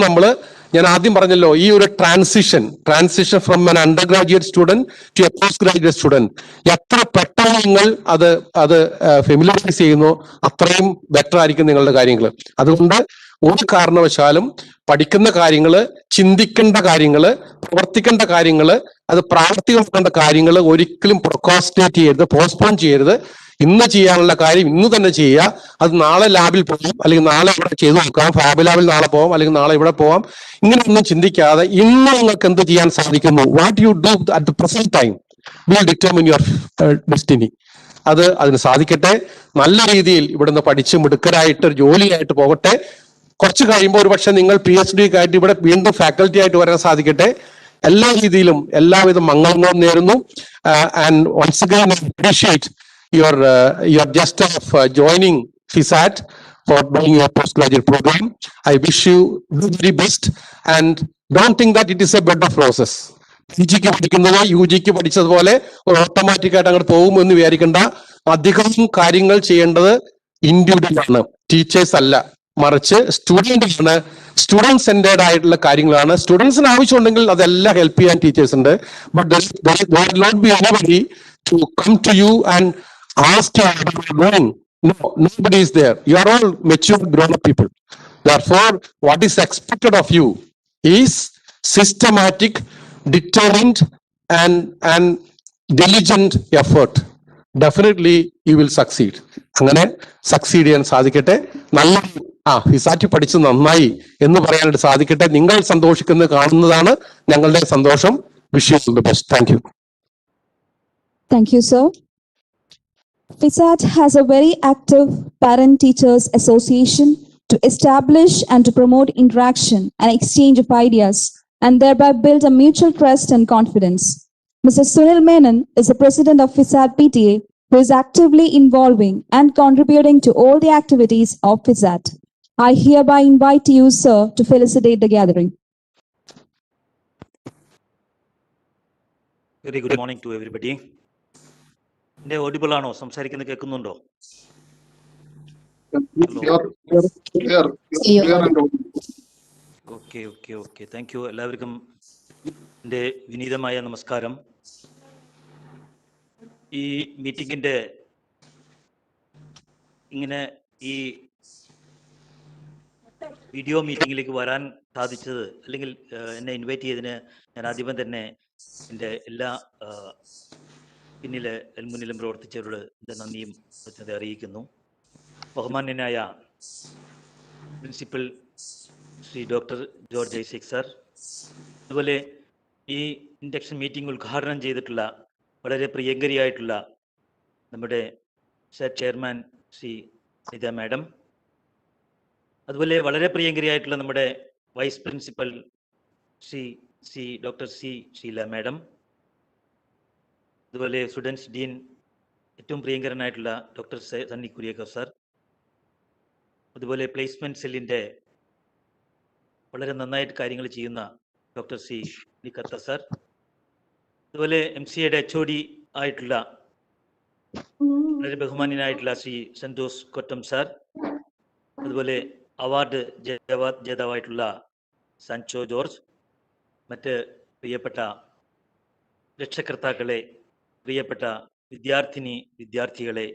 ഞാൻ ആദ്യം പറഞ്ഞല്ലോ, ഈ ഒരു transition from an undergraduate student to a post graduate student എത്ര പെട്ടെന്ന് നിങ്ങൾ അത് ഫെമിലറൈസ് ചെയ്യുന്നു അത്രയും ബെറ്റർ ആയിരിക്കും നിങ്ങളുടെ കാര്യങ്ങൾ. അതുകൊണ്ട് ഒരു കാരണവശാലും പഠിക്കുന്ന കാര്യങ്ങള്, ചിന്തിക്കേണ്ട കാര്യങ്ങള്, പ്രവർത്തിക്കേണ്ട കാര്യങ്ങള്, അത് പ്രാവർത്തികമാക്കേണ്ട കാര്യങ്ങൾ ഒരിക്കലും പ്രൊക്രാസ്റ്റിനേറ്റ് ചെയ്യരുത്, പോസ്റ്റ്പോൺ ചെയ്യരുത്. ഇന്ന് ചെയ്യാനുള്ള കാര്യം ഇന്ന് തന്നെ ചെയ്യുക. അത് നാളെ ലാബിൽ പോകാം, അല്ലെങ്കിൽ നാളെ ഇവിടെ ചെയ്തു നോക്കാം, ഫാബ് ലാബിൽ നാളെ പോവാം, അല്ലെങ്കിൽ നാളെ ഇവിടെ പോവാം, ഇങ്ങനെയൊന്നും ചിന്തിക്കാതെ ഇന്ന് നിങ്ങൾക്ക് എന്ത് ചെയ്യാൻ സാധിക്കുന്നു, what you do at the present time will determine your destiny. അതിന് സാധിക്കട്ടെ. നല്ല രീതിയിൽ ഇവിടുന്ന് പഠിച്ച് മിടുക്കരായിട്ട് ഒരു ജോലിയായിട്ട് പോകട്ടെ. കുറച്ച് കഴിയുമ്പോൾ ഒരു പക്ഷെ നിങ്ങൾ PhD ആയിട്ട് ഇവിടെ വീണ്ടും ഫാക്കൽറ്റി ആയിട്ട് വരാൻ സാധിക്കട്ടെ. എല്ലാ രീതിയിലും എല്ലാവിധ മംഗളങ്ങളും നേരുന്നു. And once again I appreciate your just of joining FISAT for doing your postgraduate program. I wish you the very best and don't think that it is a bed of roses. PGക്ക് പഠിക്കുന്നത് UGക്ക് പഠിച്ചതുപോലെ ഒരു automatic ആയിട്ട് അങ്ങോട്ട് പോകുമെന്ന് വിചാരിക്കേണ്ട. അധികം കാര്യങ്ങൾ ചെയ്യേണ്ടത് individual ആണ്, ടീച്ചേഴ്സ് അല്ല, മറിച്ച് സ്റ്റുഡന്റ് ആണ്. സ്റ്റുഡന്റ് സെന്റേഡ് ആയിട്ടുള്ള കാര്യങ്ങളാണ്. സ്റ്റുഡൻസിന് ആവശ്യമുണ്ടെങ്കിൽ അതെല്ലാം ഹെൽപ്പ് ചെയ്യാൻ ടീച്ചേഴ്സ് ഉണ്ട്. But there will not be anybody to come to you and ask you what you are doing. No, nobody is there. You are all mature grown-up people. Therefore, what is expected of you is systematic, determined, and diligent effort. Definitely, you will succeed. അങ്ങനെ succeed ചെയ്യാൻ സാധിക്കട്ടെ. നല്ല FISAT പഠിച്ച് നന്നായി എന്ന് പറയാനായിട്ട് സാധിക്കട്ടെ. നിങ്ങൾ സന്തോഷിക്കുന്നത് കാണുന്നതാണ് ഞങ്ങളുടെ സന്തോഷം. Wish you the best. Thank you. Thank you, sir. FISAT has a very active parent-teachers association to establish and to promote interaction and exchange of ideas and thereby build a mutual trust and confidence. Mr. Sunil Menon is the president of FISAT PTA, who is actively involving and contributing to all the activities of FISAT. I hereby invite you, sir, to felicitate the gathering. Very good morning to everybody. എന്റെ audible ആണോ? സംസാരിക്കുന്നത് കേൾക്കുന്നുണ്ടോ? Okay thank you. എല്ലാവർക്കും എൻ്റെ വിനീതമായ നമസ്കാരം. ഈ മീറ്റിങ്ങിന്റെ ഇങ്ങനെ ഈ വീഡിയോ മീറ്റിങ്ങിലേക്ക് വരാൻ സാധിച്ചത്, അല്ലെങ്കിൽ എന്നെ ഇൻവൈറ്റ് ചെയ്തതിന് ഞാൻ ആദ്യമേ തന്നെ എൻ്റെ എല്ലാ മുന്നിലും പ്രവർത്തിച്ചവരോട് എൻ്റെ നന്ദിയും കൃതജ്ഞത അറിയിക്കുന്നു. ബഹുമാന്യനായ principal Shri doctor George Isaac sir, അതുപോലെ ഈ ഇൻഡക്ഷൻ മീറ്റിംഗ് ഉദ്ഘാടനം ചെയ്തിട്ടുള്ള വളരെ പ്രിയങ്കരിയായിട്ടുള്ള നമ്മുടെ ചെയർമാൻ ശ്രീ നിത മാഡം, അതുപോലെ വളരെ പ്രിയങ്കരിയായിട്ടുള്ള നമ്മുടെ vice principal Shri doctor Sheela madam, അതുപോലെ സ്റ്റുഡൻസ് ഡീൻ ഏറ്റവും പ്രിയങ്കരനായിട്ടുള്ള ഡോക്ടർ സണ്ണി കുര്യേക്കർ സാർ, അതുപോലെ പ്ലേസ്മെന്റ് സെല്ലിൻ്റെ വളരെ നന്നായിട്ട് കാര്യങ്ങൾ ചെയ്യുന്ന ഡോക്ടർ നിക്കത്ത സാർ, അതുപോലെ MCAയുടെ HOD ആയിട്ടുള്ള വളരെ ബഹുമാന്യനായിട്ടുള്ള ശ്രീ സന്തോഷ് കൊറ്റം സാർ, അതുപോലെ അവാർഡ് ജേതാവായിട്ടുള്ള സാൻചോ ജോർജ്, മറ്റ് പ്രിയപ്പെട്ട രക്ഷകർത്താക്കളെ, പ്രിയപ്പെട്ട വിദ്യാർത്ഥികളെ,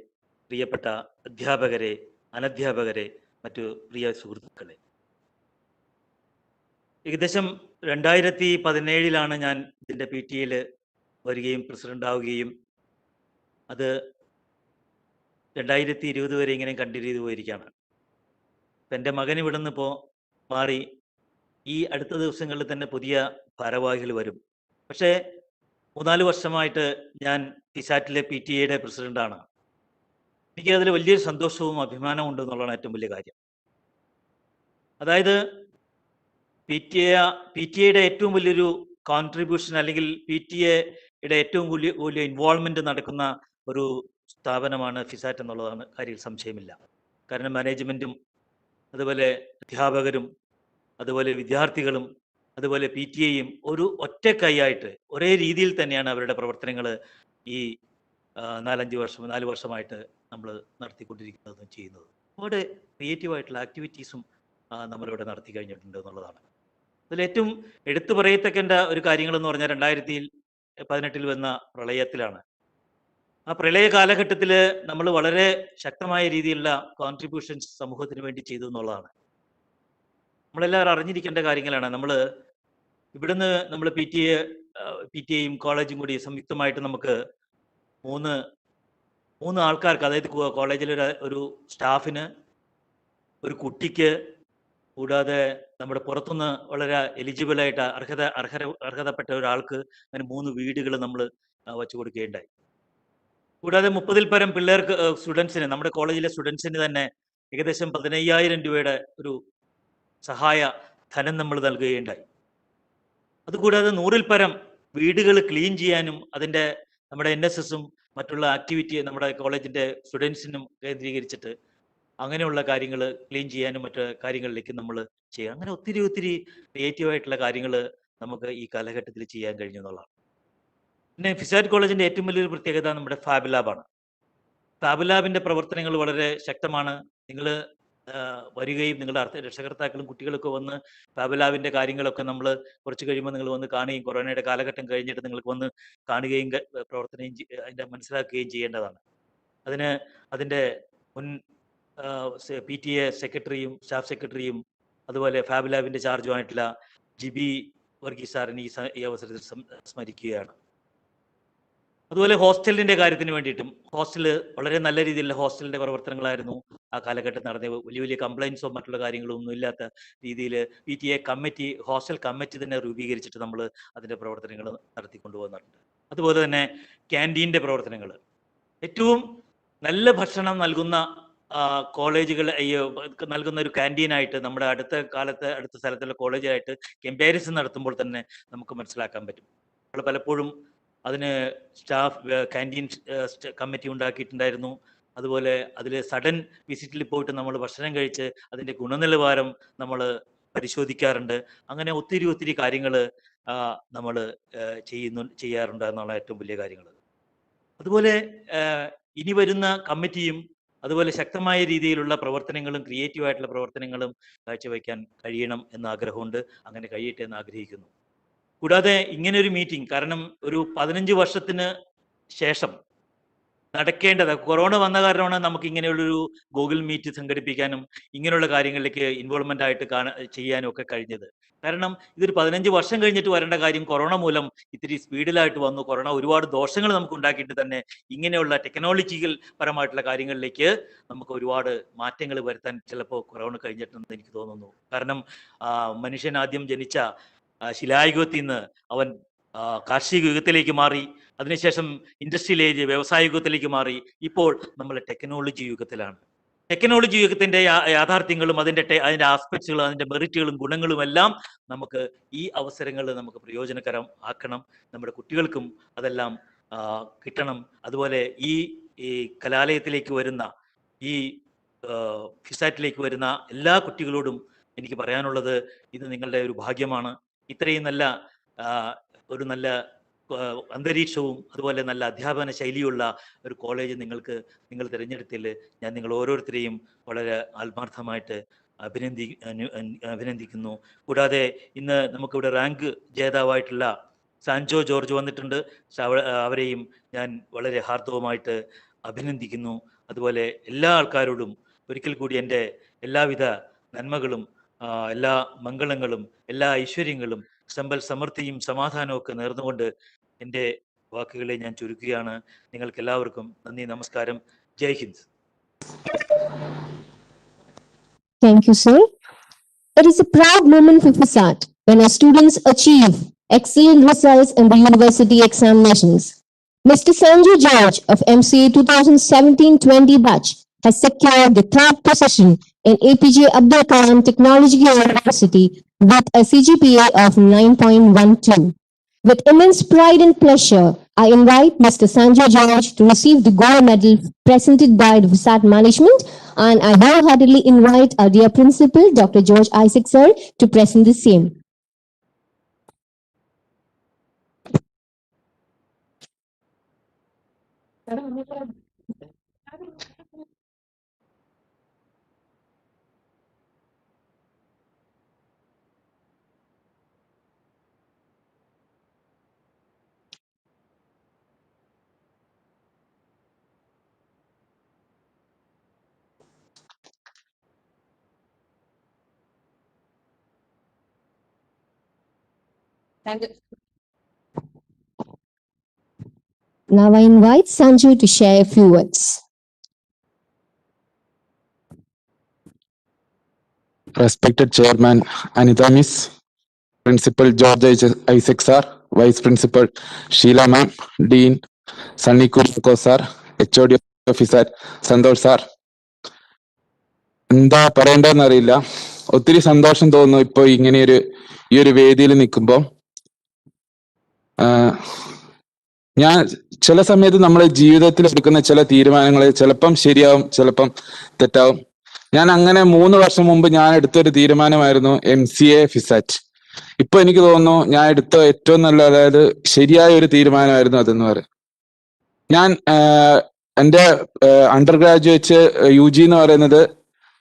പ്രിയപ്പെട്ട അധ്യാപകരെ, അനധ്യാപകരെ, മറ്റു പ്രിയ സുഹൃത്തുക്കളെ, ഏകദേശം 2017 ഞാൻ ഇതിൻ്റെ PTA വരികയും പ്രസിഡന്റ് ആവുകയും അത് 2020 വരെ ഇങ്ങനെ കണ്ടിന്യൂ ചെയ്തു പോയിരിക്കുകയാണ്. ഇപ്പം എൻ്റെ മകൻ ഇവിടെ നിന്ന് ഇപ്പോൾ മാറി ഈ അടുത്ത ദിവസങ്ങളിൽ തന്നെ പുതിയ ഭാരവാഹികൾ വരും. പക്ഷേ 3-4 വർഷമായിട്ട് ഞാൻ ഫിസാറ്റിലെ PTA പ്രസിഡന്റാണ്. എനിക്ക് അതിൽ വലിയൊരു സന്തോഷവും അഭിമാനവും ഉണ്ട് എന്നുള്ളതാണ് ഏറ്റവും വലിയ കാര്യം. അതായത് PTA ഏറ്റവും വലിയൊരു കോൺട്രിബ്യൂഷൻ അല്ലെങ്കിൽ PTA ഏറ്റവും വലിയ ഇൻവോൾവ്മെന്റ് നടക്കുന്ന ഒരു സ്ഥാപനമാണ് ഫിസാറ്റ് എന്നുള്ളതാണ് കാര്യത്തിൽ സംശയമില്ല. കാരണം മാനേജ്മെന്റും അതുപോലെ അധ്യാപകരും അതുപോലെ വിദ്യാർത്ഥികളും അതുപോലെ PTA ഒരു ഒറ്റ കൈയായിട്ട് ഒരേ രീതിയിൽ തന്നെയാണ് അവരുടെ പ്രവർത്തനങ്ങൾ ഈ 4 വർഷമായിട്ട് നമ്മൾ നടത്തിക്കൊണ്ടിരിക്കുന്നതും ചെയ്യുന്നത്. ഒരുപാട് ക്രിയേറ്റീവായിട്ടുള്ള ആക്ടിവിറ്റീസും നമ്മളിവിടെ നടത്തി കഴിഞ്ഞിട്ടുണ്ട് എന്നുള്ളതാണ്. അതിലേറ്റവും എടുത്തു പറയത്തക്കേണ്ട ഒരു കാര്യങ്ങളെന്ന് പറഞ്ഞാൽ 2018 വന്ന പ്രളയത്തിലാണ്. ആ പ്രളയ കാലഘട്ടത്തിൽ നമ്മൾ വളരെ ശക്തമായ രീതിയിലുള്ള കോൺട്രിബ്യൂഷൻസ് സമൂഹത്തിന് വേണ്ടി ചെയ്തു എന്നുള്ളതാണ്. നമ്മളെല്ലാവരും അറിഞ്ഞിരിക്കേണ്ട കാര്യങ്ങളാണ്. ഇവിടുന്ന് നമ്മൾ PTA കോളേജും കൂടി സംയുക്തമായിട്ട് നമുക്ക് മൂന്ന് ആൾക്കാർക്ക്, അതായത് കോളേജിലെ ഒരു സ്റ്റാഫിന്, ഒരു കുട്ടിക്ക്, കൂടാതെ നമ്മുടെ പുറത്തുനിന്ന് വളരെ എലിജിബിളായിട്ട് അർഹതപ്പെട്ട ഒരാൾക്ക് അങ്ങനെ 3 വീടുകൾ നമ്മൾ വച്ചു കൊടുക്കുകയുണ്ടായി. കൂടാതെ 30-ൽ പരം പിള്ളേർക്ക് സ്റ്റുഡൻസിന്, നമ്മുടെ കോളേജിലെ സ്റ്റുഡൻസിന് തന്നെ ഏകദേശം 15,000 രൂപയുടെ ഒരു സഹായ ധനം നമ്മൾ നൽകുകയുണ്ടായി. അതുകൂടാതെ 100-ൽ പരം വീടുകൾ ക്ലീൻ ചെയ്യാനും നമ്മുടെ NSSഉം മറ്റുള്ള ആക്ടിവിറ്റി നമ്മുടെ കോളേജിൻ്റെ സ്റ്റുഡൻസിനും കേന്ദ്രീകരിച്ചിട്ട് അങ്ങനെയുള്ള കാര്യങ്ങൾ ക്ലീൻ ചെയ്യാനും മറ്റു കാര്യങ്ങളിലേക്ക് നമ്മൾ ചെയ്യുക. അങ്ങനെ ഒത്തിരി ക്രിയേറ്റീവായിട്ടുള്ള കാര്യങ്ങൾ നമുക്ക് ഈ കാലഘട്ടത്തിൽ ചെയ്യാൻ കഴിഞ്ഞു എന്നുള്ളതാണ്. പിന്നെ ഫിസാറ്റ് കോളേജിൻ്റെ ഏറ്റവും വലിയൊരു പ്രത്യേകത നമ്മുടെ ഫാബ് ലാബാണ്. ഫാബ് ലാബിൻ്റെ പ്രവർത്തനങ്ങൾ വളരെ ശക്തമാണ്. നിങ്ങൾ വരികയും നിങ്ങളുടെ രക്ഷകർത്താക്കളും കുട്ടികളൊക്കെ വന്ന് ഫാബ് ലാബിൻ്റെ കാര്യങ്ങളൊക്കെ നമ്മൾ കുറച്ച് കഴിയുമ്പോൾ നിങ്ങൾ വന്ന് കാണുകയും കൊറോണയുടെ കാലഘട്ടം കഴിഞ്ഞിട്ട് നിങ്ങൾക്ക് വന്ന് കാണുകയും അതിൻ്റെ മനസ്സിലാക്കുകയും ചെയ്യേണ്ടതാണ്. അതിൻ്റെ മുൻ PTA സെക്രട്ടറിയും സ്റ്റാഫ് സെക്രട്ടറിയും അതുപോലെ ഫാബ് ലാബിൻ്റെ ചാർജുമായിട്ടുള്ള GB വർഗീസ് സാറിന് ഈ അവസരത്തിൽ സ്മരിക്കുകയാണ്. അതുപോലെ ഹോസ്റ്റലിൻ്റെ കാര്യത്തിന് വേണ്ടിയിട്ടും വളരെ നല്ല രീതിയിലുള്ള ഹോസ്റ്റലിൻ്റെ പ്രവർത്തനങ്ങളായിരുന്നു ആ കാലഘട്ടത്തിൽ നടന്നത്. വലിയ കംപ്ലൈൻസോ മറ്റുള്ള കാര്യങ്ങളോ ഒന്നും ഇല്ലാത്ത രീതിയിൽ PTA കമ്മിറ്റി, ഹോസ്റ്റൽ കമ്മിറ്റി തന്നെ രൂപീകരിച്ചിട്ട് നമ്മൾ അതിൻ്റെ പ്രവർത്തനങ്ങൾ നടത്തിക്കൊണ്ടുപോകുന്നുണ്ട്. അതുപോലെ തന്നെ ക്യാൻറ്റീൻ്റെ പ്രവർത്തനങ്ങൾ, ഏറ്റവും നല്ല ഭക്ഷണം നൽകുന്ന കോളേജുകൾ നൽകുന്ന ഒരു ക്യാൻറ്റീനായിട്ട് നമ്മുടെ അടുത്ത സ്ഥലത്തുള്ള കോളേജായിട്ട് കമ്പാരിസൺ നടത്തുമ്പോൾ തന്നെ നമുക്ക് മനസ്സിലാക്കാൻ പറ്റും. നമ്മൾ പലപ്പോഴും അതിന് ക്യാൻറ്റീൻ കമ്മിറ്റി ഉണ്ടാക്കിയിട്ടുണ്ടായിരുന്നു. അതുപോലെ അതിൽ സഡൻ വിസിറ്റിൽ പോയിട്ട് നമ്മൾ ഭക്ഷണം കഴിച്ച് അതിൻ്റെ ഗുണനിലവാരം നമ്മൾ പരിശോധിക്കാറുണ്ട്. അങ്ങനെ ഒത്തിരി കാര്യങ്ങൾ നമ്മൾ ചെയ്യാറുണ്ട് എന്നുള്ള ഏറ്റവും വലിയ കാര്യങ്ങൾ. അതുപോലെ ഇനി വരുന്ന കമ്മിറ്റിയും അതുപോലെ ശക്തമായ രീതിയിലുള്ള പ്രവർത്തനങ്ങളും ക്രിയേറ്റീവായിട്ടുള്ള പ്രവർത്തനങ്ങളും കാഴ്ചവെക്കാൻ കഴിയണം എന്ന ആഗ്രഹമുണ്ട്. അങ്ങനെ കഴിയട്ടെ എന്ന് ആഗ്രഹിക്കുന്നു. കൂടാതെ ഇങ്ങനെ ഒരു മീറ്റിംഗ്, കാരണം ഒരു 15 വർഷത്തിന് ശേഷം നടക്കേണ്ടത്, കൊറോണ വന്ന കാരണമാണ് നമുക്ക് ഇങ്ങനെയുള്ളൊരു ഗൂഗിൾ മീറ്റ് സംഘടിപ്പിക്കാനും ഇങ്ങനെയുള്ള കാര്യങ്ങളിലേക്ക് ഇൻവോൾവ്മെന്റ് ആയിട്ട് ചെയ്യാനും ഒക്കെ കഴിഞ്ഞത്. കാരണം ഇതൊരു 15 വർഷം കഴിഞ്ഞിട്ട് വരേണ്ട കാര്യം കൊറോണ മൂലം ഇത്തിരി സ്പീഡിലായിട്ട് വന്നു. കൊറോണ ഒരുപാട് ദോഷങ്ങൾ നമുക്ക് ഉണ്ടാക്കിയിട്ട് തന്നെ ഇങ്ങനെയുള്ള ടെക്നോളജിക്കൽ പരമായിട്ടുള്ള കാര്യങ്ങളിലേക്ക് നമുക്ക് ഒരുപാട് മാറ്റങ്ങൾ വരുത്താൻ ചിലപ്പോൾ കൊറോണ കഴിഞ്ഞിട്ടുണ്ടെന്ന് എനിക്ക് തോന്നുന്നു. കാരണം മനുഷ്യൻ ആദ്യം ജനിച്ച ശിലായുഗത്തിൽ നിന്ന് അവൻ കാർഷിക യുഗത്തിലേക്ക് മാറി, അതിനുശേഷം ഇൻഡസ്ട്രിയൽ ഏജ്, വ്യവസായ യുഗത്തിലേക്ക് മാറി. ഇപ്പോൾ നമ്മൾ ടെക്നോളജി യുഗത്തിലാണ്. ടെക്നോളജി യുഗത്തിന്റെ യാഥാർത്ഥ്യങ്ങളും അതിൻ്റെ ആസ്പെക്ട്സുകളും അതിൻ്റെ മെറിറ്റുകളും ഗുണങ്ങളും എല്ലാം നമുക്ക് ഈ അവസരങ്ങൾ നമുക്ക് പ്രയോജനകരം ആക്കണം. നമ്മുടെ കുട്ടികൾക്കും അതെല്ലാം കിട്ടണം. അതുപോലെ ഈ കലാലയത്തിലേക്ക് വരുന്ന, ഈ ഫിസാറ്റിലേക്ക് വരുന്ന എല്ലാ കുട്ടികളോടും എനിക്ക് പറയാനുള്ളത്, ഇത് നിങ്ങളുടെ ഒരു ഭാഗ്യമാണ്. ഇത്രയും നല്ല അന്തരീക്ഷവും അതുപോലെ നല്ല അധ്യാപന ശൈലിയുള്ള ഒരു കോളേജ് നിങ്ങൾ തിരഞ്ഞെടുത്തതിൽ ഞാൻ നിങ്ങൾ ഓരോരുത്തരെയും വളരെ ആത്മാർത്ഥമായിട്ട് അഭിനന്ദിക്കുന്നു. കൂടാതെ ഇന്ന് നമുക്കിവിടെ റാങ്ക് ജേതാവായിട്ടുള്ള സാൻജോ ജോർജ് വന്നിട്ടുണ്ട്. അവരെയും ഞാൻ വളരെ ഹാർദവമായിട്ട് അഭിനന്ദിക്കുന്നു. അതുപോലെ എല്ലാ ആൾക്കാരോടും ഒരിക്കൽ കൂടി എൻ്റെ എല്ലാവിധ നന്മകളും എല്ലാ മംഗളങ്ങളും എല്ലാ ഐശ്വര്യങ്ങളും സമ്പൽ സമൃദ്ധിയും സമാധാനവും ഒക്കെ നേർന്നുകൊണ്ട് എൻ്റെ വാക്കുകളെ ഞാൻ ചുരുക്കുകയാണ്. നിങ്ങൾക്ക് എല്ലാവർക്കും നന്ദി, നമസ്കാരം. ജയ് Hind. Thank you, sir. It is a proud moment for FISAT when our students achieve excellent results in the university examinations. Mr. Sanjay George of MCA 2017-20 batch has secured the third position in APJ Abdul Kalam Technological University with a CGPA of 9.12. With immense pride and pleasure, I invite Mr. Sanjay George to receive the gold medal presented by the FISAT management, and I wholeheartedly invite our dear principal, Dr. George Isaac sir, to present the same. Now I invite Sanjay to share a few words. Respected Chairman Anita Miss, Principal George Isaac Sir, Vice Principal Sheila Ma'am, Dean Sunny Kurko Sir, HOD Officer Santosh Sir. എന്താ പറയേണ്ടതെന്ന് അറിയില്ല. ഒത്തിരി സന്തോഷം തോന്നുന്നു ഇപ്പോൾ ഇങ്ങനെ ഈ ഒരു വേദിയിൽ നിൽക്കുമ്പോൾ. ഞാൻ ചില സമയത്ത് നമ്മുടെ ജീവിതത്തിൽ എടുക്കുന്ന ചില തീരുമാനങ്ങൾ ചിലപ്പം ശരിയാവും, ചിലപ്പം തെറ്റാവും. ഞാൻ അങ്ങനെ 3 വർഷം മുമ്പ് ഞാൻ എടുത്തൊരു തീരുമാനമായിരുന്നു MCA ഫിസാറ്റ്. ഇപ്പൊ എനിക്ക് തോന്നുന്നു ഞാൻ എടുത്ത ഏറ്റവും നല്ല, അതായത് ശരിയായ ഒരു തീരുമാനമായിരുന്നു അതെന്ന് പറയും. ഞാൻ എൻ്റെ അണ്ടർ ഗ്രാജുവേറ്റ് UG എന്ന് പറയുന്നത്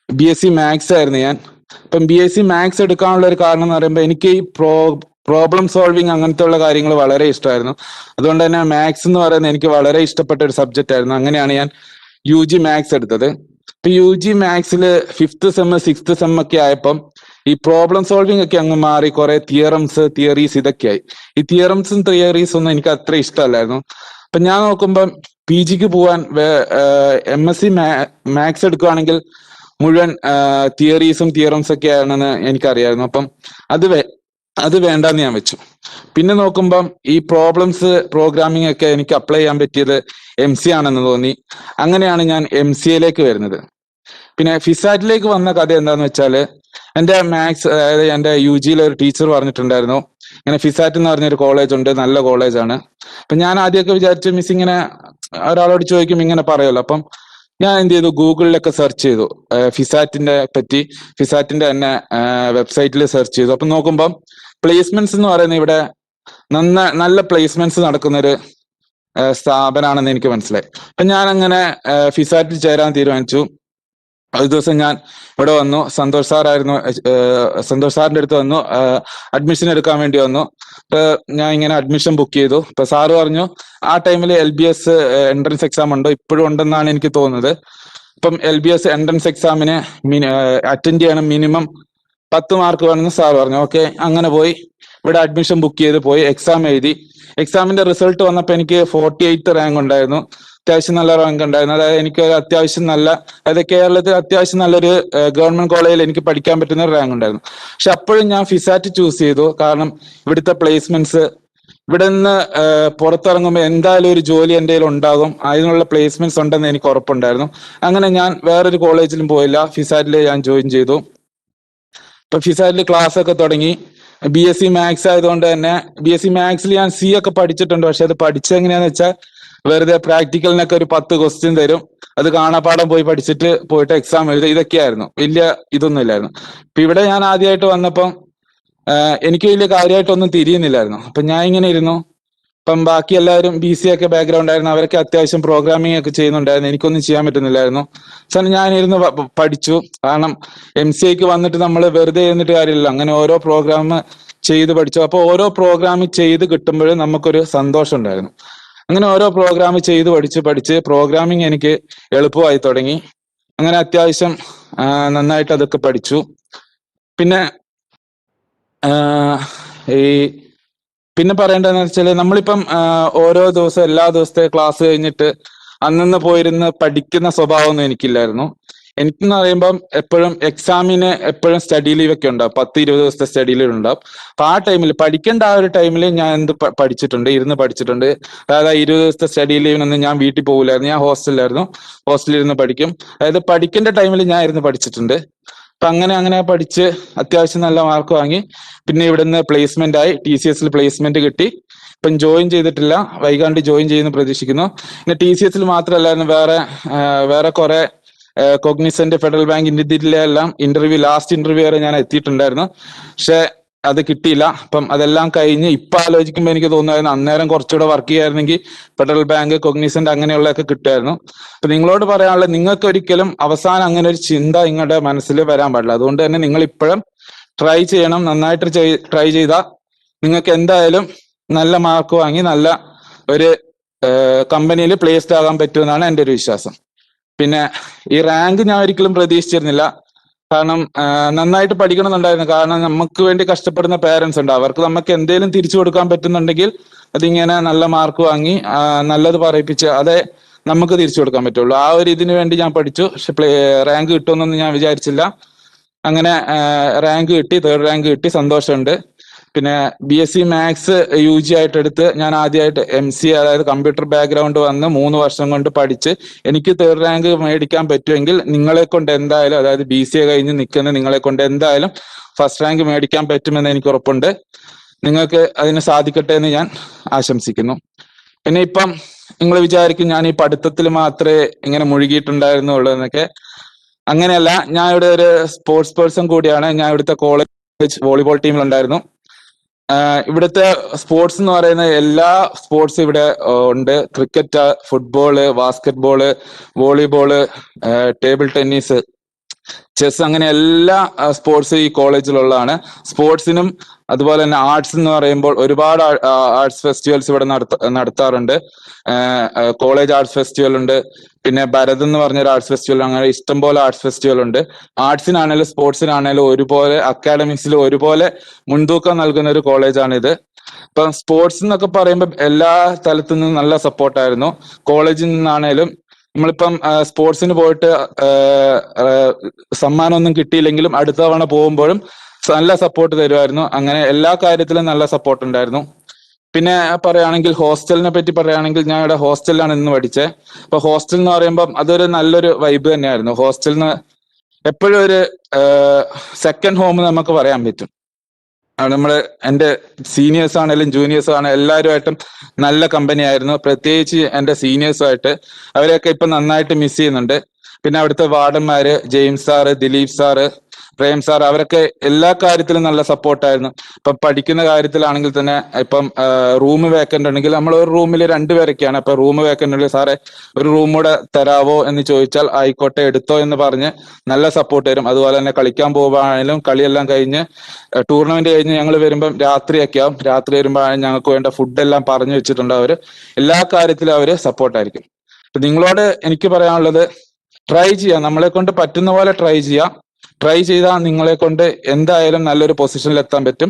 BSc മാത്സ് ആയിരുന്നു ഞാൻ. ഇപ്പം BSc മാത്സ് എടുക്കാനുള്ള ഒരു കാരണം എന്ന് പറയുമ്പോൾ എനിക്ക് ഈ പ്രോബ്ലം സോൾവിങ് അങ്ങനത്തെ ഉള്ള കാര്യങ്ങൾ വളരെ ഇഷ്ടമായിരുന്നു. അതുകൊണ്ട് തന്നെ മാത്സ് എന്ന് പറയുന്നത് എനിക്ക് വളരെ ഇഷ്ടപ്പെട്ട ഒരു സബ്ജക്റ്റ് ആയിരുന്നു. അങ്ങനെയാണ് ഞാൻ UG മാത്സ് എടുത്തത്. ഇപ്പൊ UG മാത്സിൽ 5th sem 6th sem ഒക്കെ ആയപ്പം ഈ പ്രോബ്ലം സോൾവിങ് ഒക്കെ അങ്ങ് മാറി, കുറെ തിയറീസ് ഇതൊക്കെയായി. ഈ തിയറംസും തിയറീസും ഒന്നും എനിക്ക് അത്ര ഇഷ്ടമല്ലായിരുന്നു. അപ്പൊ ഞാൻ നോക്കുമ്പം PGക്ക് പോവാൻ MSc മാത്സ് എടുക്കുകയാണെങ്കിൽ മുഴുവൻ തിയറീസും തിയറംസ് ഒക്കെ ആണെന്ന് എനിക്കറിയായിരുന്നു. അപ്പം അത് വേണ്ടെന്ന് ഞാൻ വെച്ചു. പിന്നെ നോക്കുമ്പം ഈ പ്രോഗ്രാമിംഗ് ഒക്കെ എനിക്ക് അപ്ലൈ ചെയ്യാൻ പറ്റിയത് MCA ആണെന്ന് തോന്നി. അങ്ങനെയാണ് ഞാൻ MCAയിലേക്ക് വരുന്നത്. പിന്നെ ഫിസാറ്റിലേക്ക് വന്ന കഥ എന്താന്ന് വെച്ചാല്, എൻ്റെ മാത്സ്, അതായത് എൻ്റെ UGയിലെ ഒരു ടീച്ചർ പറഞ്ഞിട്ടുണ്ടായിരുന്നു, ഇങ്ങനെ ഫിസാറ്റ് എന്ന് പറഞ്ഞൊരു കോളേജ് ഉണ്ട്, നല്ല കോളേജാണ്. അപ്പൊ ഞാൻ ആദ്യമൊക്കെ വിചാരിച്ചു മിസ് ഇങ്ങനെ ഒരാളോട് ചോദിക്കും ഇങ്ങനെ പറയുമല്ലോ. അപ്പം ഞാൻ എന്ത് ചെയ്തു, ഗൂഗിളിലൊക്കെ സെർച്ച് ചെയ്തു ഫിസാറ്റിന്റെ പറ്റി. ഫിസാറ്റിന്റെ തന്നെ വെബ്സൈറ്റിൽ സെർച്ച് ചെയ്തു. അപ്പൊ നോക്കുമ്പം പ്ലേസ്മെന്റ്സ് എന്ന് പറയുന്നത് ഇവിടെ നല്ല പ്ലേസ്മെന്റ്സ് നടക്കുന്നൊരു സ്ഥാപനമാണെന്ന് എനിക്ക് മനസ്സിലായി. അപ്പൊ ഞാൻ അങ്ങനെ ഫിസാറ്റിൽ ചേരാൻ തീരുമാനിച്ചു. ഒരു ദിവസം ഞാൻ ഇവിടെ വന്നു. സന്തോഷ് സാറിന്റെ അടുത്ത് വന്നു, അഡ്മിഷൻ എടുക്കാൻ വേണ്ടി വന്നു. ഞാൻ ഇങ്ങനെ അഡ്മിഷൻ ബുക്ക് ചെയ്തു. ഇപ്പൊ സാറ് പറഞ്ഞു ആ ടൈമിൽ LBS എൻട്രൻസ് എക്സാം ഉണ്ടോ, ഇപ്പോഴും ഉണ്ടെന്നാണ് എനിക്ക് തോന്നുന്നത്. ഇപ്പം LBS എൻട്രൻസ് എക്സാമിന് അറ്റൻഡ് ചെയ്യണം, മിനിമം 10 മാർക്ക് വേണമെന്ന് സാർ പറഞ്ഞു. ഓക്കെ, അങ്ങനെ പോയി ഇവിടെ അഡ്മിഷൻ ബുക്ക് ചെയ്ത് പോയി എക്സാം എഴുതി. എക്സാമിന്റെ റിസൾട്ട് വന്നപ്പോൾ എനിക്ക് 48th റാങ്ക് ഉണ്ടായിരുന്നു. അത്യാവശ്യം നല്ല റാങ്ക് ഉണ്ടായിരുന്നു. അതായത് എനിക്ക് അത്യാവശ്യം നല്ല, അതായത് കേരളത്തിൽ അത്യാവശ്യം നല്ലൊരു ഗവൺമെന്റ് കോളേജിൽ എനിക്ക് പഠിക്കാൻ പറ്റുന്ന ഒരു റാങ്ക് ഉണ്ടായിരുന്നു. പക്ഷെ അപ്പോഴും ഞാൻ ഫിസാറ്റ് ചൂസ് ചെയ്തു. കാരണം ഇവിടുത്തെ പ്ലേസ്മെന്റ്സ്, ഇവിടെ നിന്ന് പുറത്തിറങ്ങുമ്പോൾ എന്തായാലും ഒരു ജോലി എൻ്റെ കയ്യിൽ ഉണ്ടാകും, അതിനുള്ള പ്ലേസ്മെന്റ്സ് ഉണ്ടെന്ന് എനിക്ക് ഉറപ്പുണ്ടായിരുന്നു. അങ്ങനെ ഞാൻ വേറൊരു കോളേജിലും പോയില്ല, ഫിസാറ്റിൽ ഞാൻ ജോയിൻ ചെയ്തു. ഇപ്പൊ ഫിസാറ്റിൽ ക്ലാസ് ഒക്കെ തുടങ്ങി. BSc മാത്സ് ആയതുകൊണ്ട് തന്നെ BSc മാത്സിൽ ഞാൻ C ഒക്കെ പഠിച്ചിട്ടുണ്ട്. പക്ഷെ അത് പഠിച്ചെങ്ങനെയാന്ന് വെച്ചാൽ വെറുതെ പ്രാക്ടിക്കലിനൊക്കെ ഒരു 10 ക്വസ്റ്റ്യൻ തരും, അത് കാണാപ്പാടം പോയിട്ട് എക്സാം എഴുതുക, ഇതൊക്കെയായിരുന്നു. വലിയ ഇതൊന്നും ഇല്ലായിരുന്നു. ഇപ്പൊ ഇവിടെ ഞാൻ ആദ്യമായിട്ട് വന്നപ്പം എനിക്ക് വലിയ കാര്യമായിട്ടൊന്നും തിരിയുന്നില്ലായിരുന്നു. അപ്പൊ ഞാൻ ഇങ്ങനെ ഇരുന്നു. ഇപ്പം ബാക്കി എല്ലാവരും BC ഒക്കെ ബാക്ക്ഗ്രൗണ്ട് ആയിരുന്നു, അവരൊക്കെ അത്യാവശ്യം പ്രോഗ്രാമിംഗ് ഒക്കെ ചെയ്യുന്നുണ്ടായിരുന്നു. എനിക്കൊന്നും ചെയ്യാൻ പറ്റുന്നില്ലായിരുന്നു. ഞാൻ ഇരുന്ന് പഠിച്ചു. കാരണം MCAക്ക് വന്നിട്ട് നമ്മൾ വെറുതെ ഇരുന്നിട്ട് കാര്യമില്ല, അങ്ങനെ ഓരോ പ്രോഗ്രാം ചെയ്ത് പഠിച്ചു. അപ്പോൾ ഓരോ പ്രോഗ്രാം ചെയ്ത് കിട്ടുമ്പോഴും നമുക്കൊരു സന്തോഷം ഉണ്ടായിരുന്നു. അങ്ങനെ ഓരോ പ്രോഗ്രാം ചെയ്ത് പഠിച്ച് പ്രോഗ്രാമിംഗ് എനിക്ക് എളുപ്പമായി തുടങ്ങി. അങ്ങനെ അത്യാവശ്യം നന്നായിട്ട് അതൊക്കെ പഠിച്ചു. പിന്നെ ഈ പിന്നെ പറയേണ്ടതെന്ന് വെച്ചാൽ നമ്മളിപ്പം ഓരോ ദിവസം എല്ലാ ദിവസത്തെ ക്ലാസ് കഴിഞ്ഞിട്ട് അന്നന്ന് പോയിരുന്ന് പഠിക്കുന്ന സ്വഭാവമൊന്നും എനിക്കില്ലായിരുന്നു. എനിക്കെന്ന് പറയുമ്പം എപ്പോഴും എക്സാമിന് എപ്പോഴും സ്റ്റഡി ലീവ് ഒക്കെ ഉണ്ടാവും, 10-20 ദിവസത്തെ സ്റ്റഡി ലീവ് ഉണ്ടാവും. അപ്പൊ ആ ടൈമിൽ പഠിക്കേണ്ട ആ ഒരു ടൈമിൽ ഞാൻ പഠിച്ചിട്ടുണ്ട്, ഇരുന്ന് പഠിച്ചിട്ടുണ്ട്. അതായത് 20 ദിവസത്തെ സ്റ്റഡി ലീവിനൊന്നും ഞാൻ വീട്ടിൽ പോകില്ലായിരുന്നു, ഞാൻ ഹോസ്റ്റലിലായിരുന്നു. ഹോസ്റ്റലിൽ ഇരുന്ന് പഠിക്കും. അതായത് പഠിക്കേണ്ട ടൈമിൽ ഞാൻ ഇരുന്ന് പഠിച്ചിട്ടുണ്ട്. അപ്പൊ അങ്ങനെ പഠിച്ച് അത്യാവശ്യം നല്ല മാർക്ക് വാങ്ങി. പിന്നെ ഇവിടുന്ന് പ്ലേസ്മെന്റ് ആയി, TCS പ്ലേസ്മെന്റ് കിട്ടി. ഇപ്പം ജോയിൻ ചെയ്തിട്ടില്ല, വൈകാണ്ട് ജോയിൻ ചെയ്യുന്ന പ്രതീക്ഷിക്കുന്നു. പിന്നെ TCS മാത്രമല്ലായിരുന്നു, വേറെ കുറെ കോഗ്നിസന്റ്, ഫെഡറൽ ബാങ്ക്, ഇതിലെ എല്ലാം ലാസ്റ്റ് ഇന്റർവ്യൂ വരെ ഞാൻ എത്തിയിട്ടുണ്ടായിരുന്നു. പക്ഷെ അത് കിട്ടിയില്ല. അപ്പം അതെല്ലാം കഴിഞ്ഞ് ഇപ്പൊ ആലോചിക്കുമ്പോൾ എനിക്ക് തോന്നുമായിരുന്നു അന്നേരം കുറച്ചുകൂടെ വർക്ക് ചെയ്യായിരുന്നെങ്കിൽ ഫെഡറൽ ബാങ്ക്, കോഗ്നിസന്റ് അങ്ങനെയുള്ളതൊക്കെ കിട്ടുമായിരുന്നു. അപ്പൊ നിങ്ങളോട് പറയാനുള്ളത്, നിങ്ങൾക്ക് ഒരിക്കലും അവസാനം അങ്ങനെ ഒരു ചിന്ത നിങ്ങളുടെ മനസ്സിൽ വരാൻ പാടില്ല. അതുകൊണ്ട് തന്നെ നിങ്ങൾ ഇപ്പോഴും ട്രൈ ചെയ്യണം. നന്നായിട്ട് ട്രൈ ചെയ്താൽ നിങ്ങൾക്ക് എന്തായാലും നല്ല മാർക്ക് വാങ്ങി നല്ല ഒരു കമ്പനിയിൽ പ്ലേസ്ഡ് ആകാൻ പറ്റുമെന്നാണ് എൻ്റെ ഒരു വിശ്വാസം. പിന്നെ ഈ റാങ്ക് ഞാൻ ഒരിക്കലും പ്രതീക്ഷിച്ചിരുന്നില്ല. കാരണം നന്നായിട്ട് പഠിക്കണമെന്നുണ്ടായിരുന്നു. കാരണം നമുക്ക് വേണ്ടി കഷ്ടപ്പെടുന്ന പേരൻസ് ഉണ്ട്, അവർക്ക് നമുക്ക് എന്തെങ്കിലും തിരിച്ചു കൊടുക്കാൻ പറ്റുന്നുണ്ടെങ്കിൽ അതിങ്ങനെ നല്ല മാർക്ക് വാങ്ങി നല്ലത് പറയിപ്പിച്ച് അതേ നമുക്ക് തിരിച്ചു കൊടുക്കാൻ പറ്റുള്ളൂ. ആ ഒരു ഇതിനു വേണ്ടി ഞാൻ പഠിച്ചു. പക്ഷെ റാങ്ക് കിട്ടുമെന്നൊന്നും ഞാൻ വിചാരിച്ചില്ല. അങ്ങനെ റാങ്ക് കിട്ടി, 3rd റാങ്ക് കിട്ടി, സന്തോഷമുണ്ട്. പിന്നെ BSc മാത്സ് UG ആയിട്ട് എടുത്ത് ഞാൻ ആദ്യമായിട്ട് MCA, അതായത് കമ്പ്യൂട്ടർ ബാക്ക്ഗ്രൗണ്ട് വന്ന് 3 വർഷം കൊണ്ട് പഠിച്ച് എനിക്ക് 3rd റാങ്ക് മേടിക്കാൻ പറ്റുമെങ്കിൽ നിങ്ങളെ കൊണ്ട് എന്തായാലും, അതായത് BCA കഴിഞ്ഞ് നിൽക്കുന്ന നിങ്ങളെ കൊണ്ട് എന്തായാലും 1st റാങ്ക് മേടിക്കാൻ പറ്റുമെന്ന് എനിക്ക് ഉറപ്പുണ്ട്. നിങ്ങൾക്ക് അതിന് സാധിക്കട്ടെ എന്ന് ഞാൻ ആശംസിക്കുന്നു. പിന്നെ ഇപ്പം നിങ്ങൾ വിചാരിക്കും ഞാൻ ഈ പഠിത്തത്തിൽ മാത്രമേ ഇങ്ങനെ മുഴുകിയിട്ടുണ്ടായിരുന്നുള്ളൂ എന്നൊക്കെ. അങ്ങനെയല്ല, ഞാൻ ഇവിടെ ഒരു സ്പോർട്സ് പേഴ്സൺ കൂടിയാണ്. ഞാൻ ഇവിടുത്തെ കോളേജ് വോളിബോൾ ടീമിലുണ്ടായിരുന്നു. ഇവിടുത്തെ സ്പോർട്സ് എന്ന് പറയുന്ന എല്ലാ സ്പോർട്സും ഇവിടെ ഉണ്ട്. Cricket, football, basket ball, volleyball, table tennis, chess, അങ്ങനെ എല്ലാ സ്പോർട്സും ഈ കോളേജിലുള്ളതാണ്. സ്പോർട്സിനും അതുപോലെ തന്നെ ആർട്സ് എന്ന് പറയുമ്പോൾ ഒരുപാട് ആർട്സ് ഫെസ്റ്റിവൽസ് ഇവിടെ നടത്താറുണ്ട്. കോളേജ് ആർട്സ് ഫെസ്റ്റിവൽ ഉണ്ട്, പിന്നെ ഭരത് എന്ന് പറഞ്ഞൊരു ആർട്സ് ഫെസ്റ്റിവൽ, അങ്ങനെ ഇഷ്ടംപോലെ ആർട്സ് ഫെസ്റ്റിവൽ ഉണ്ട്. ആർട്സിനാണേലും സ്പോർട്സിനാണേലും ഒരുപോലെ, അക്കാഡമിക്സിൽ ഒരുപോലെ മുൻതൂക്കം നൽകുന്ന ഒരു കോളേജാണിത്. ഇപ്പം സ്പോർട്സ് എന്നൊക്കെ പറയുമ്പോൾ എല്ലാ തലത്തു നിന്നും നല്ല സപ്പോർട്ടായിരുന്നു. കോളേജിൽ നിന്നാണേലും നമ്മളിപ്പം സ്പോർട്സിന് പോയിട്ട് സമ്മാനമൊന്നും കിട്ടിയില്ലെങ്കിലും അടുത്ത തവണ പോകുമ്പോഴും നല്ല സപ്പോർട്ട് തരുമായിരുന്നു. അങ്ങനെ എല്ലാ കാര്യത്തിലും നല്ല സപ്പോർട്ട് ഉണ്ടായിരുന്നു. പിന്നെ പറയുകയാണെങ്കിൽ ഹോസ്റ്റലിനെ പറ്റി പറയുകയാണെങ്കിൽ, ഞാൻ ഇവിടെ ഹോസ്റ്റലിലാണ് ഇന്ന് പഠിച്ചത്. അപ്പൊ ഹോസ്റ്റൽ എന്ന് പറയുമ്പോൾ അതൊരു നല്ലൊരു വൈബ് തന്നെയായിരുന്നു. ഹോസ്റ്റലിന് എപ്പോഴും ഒരു സെക്കൻഡ് ഹോം നമുക്ക് പറയാൻ പറ്റും. നമ്മള് എൻ്റെ സീനിയേഴ്സ് ആണെങ്കിലും ജൂനിയേഴ്സ് ആണെങ്കിലും എല്ലാവരുമായിട്ടും നല്ല കമ്പനി ആയിരുന്നു. പ്രത്യേകിച്ച് എൻ്റെ സീനിയേഴ്സുമായിട്ട്, അവരെയൊക്കെ ഇപ്പൊ നന്നായിട്ട് മിസ് ചെയ്യുന്നുണ്ട്. പിന്നെ അവിടുത്തെ വാർഡന്മാര് James sir, Dileep sir, Prem sir, അവരൊക്കെ എല്ലാ കാര്യത്തിലും നല്ല സപ്പോർട്ടായിരുന്നു. ഇപ്പം പഠിക്കുന്ന കാര്യത്തിലാണെങ്കിൽ തന്നെ ഇപ്പം റൂം വേക്കന്റ് ഉണ്ടെങ്കിൽ നമ്മൾ ഒരു റൂമിൽ 2 പേരൊക്കെയാണ്. അപ്പൊ റൂം വേക്കന്റ് ഉണ്ടെങ്കിൽ സാറേ ഒരു റൂം കൂടെ തരാവോ എന്ന് ചോദിച്ചാൽ ആയിക്കോട്ടെ എടുത്തോ എന്ന് പറഞ്ഞ് നല്ല സപ്പോർട്ട് തരും. അതുപോലെ തന്നെ കളിക്കാൻ പോകുമ്പോഴാണെങ്കിലും കളിയെല്ലാം കഴിഞ്ഞ് ടൂർണമെന്റ് കഴിഞ്ഞ് ഞങ്ങൾ വരുമ്പം രാത്രിയൊക്കെ ആവും. രാത്രി വരുമ്പോഴാണ് ഞങ്ങൾക്ക് വേണ്ട ഫുഡെല്ലാം പറഞ്ഞു വെച്ചിട്ടുണ്ട്. അവർ എല്ലാ കാര്യത്തിലും അവർ സപ്പോർട്ടായിരിക്കും. അപ്പൊ നിങ്ങളോട് എനിക്ക് പറയാനുള്ളത്, ട്രൈ ചെയ്യാം, നമ്മളെ കൊണ്ട് പറ്റുന്ന പോലെ ട്രൈ ചെയ്യാം. ട്രൈ ചെയ്താൽ നിങ്ങളെ കൊണ്ട് എന്തായാലും നല്ലൊരു പൊസിഷനിൽ എത്താൻ പറ്റും.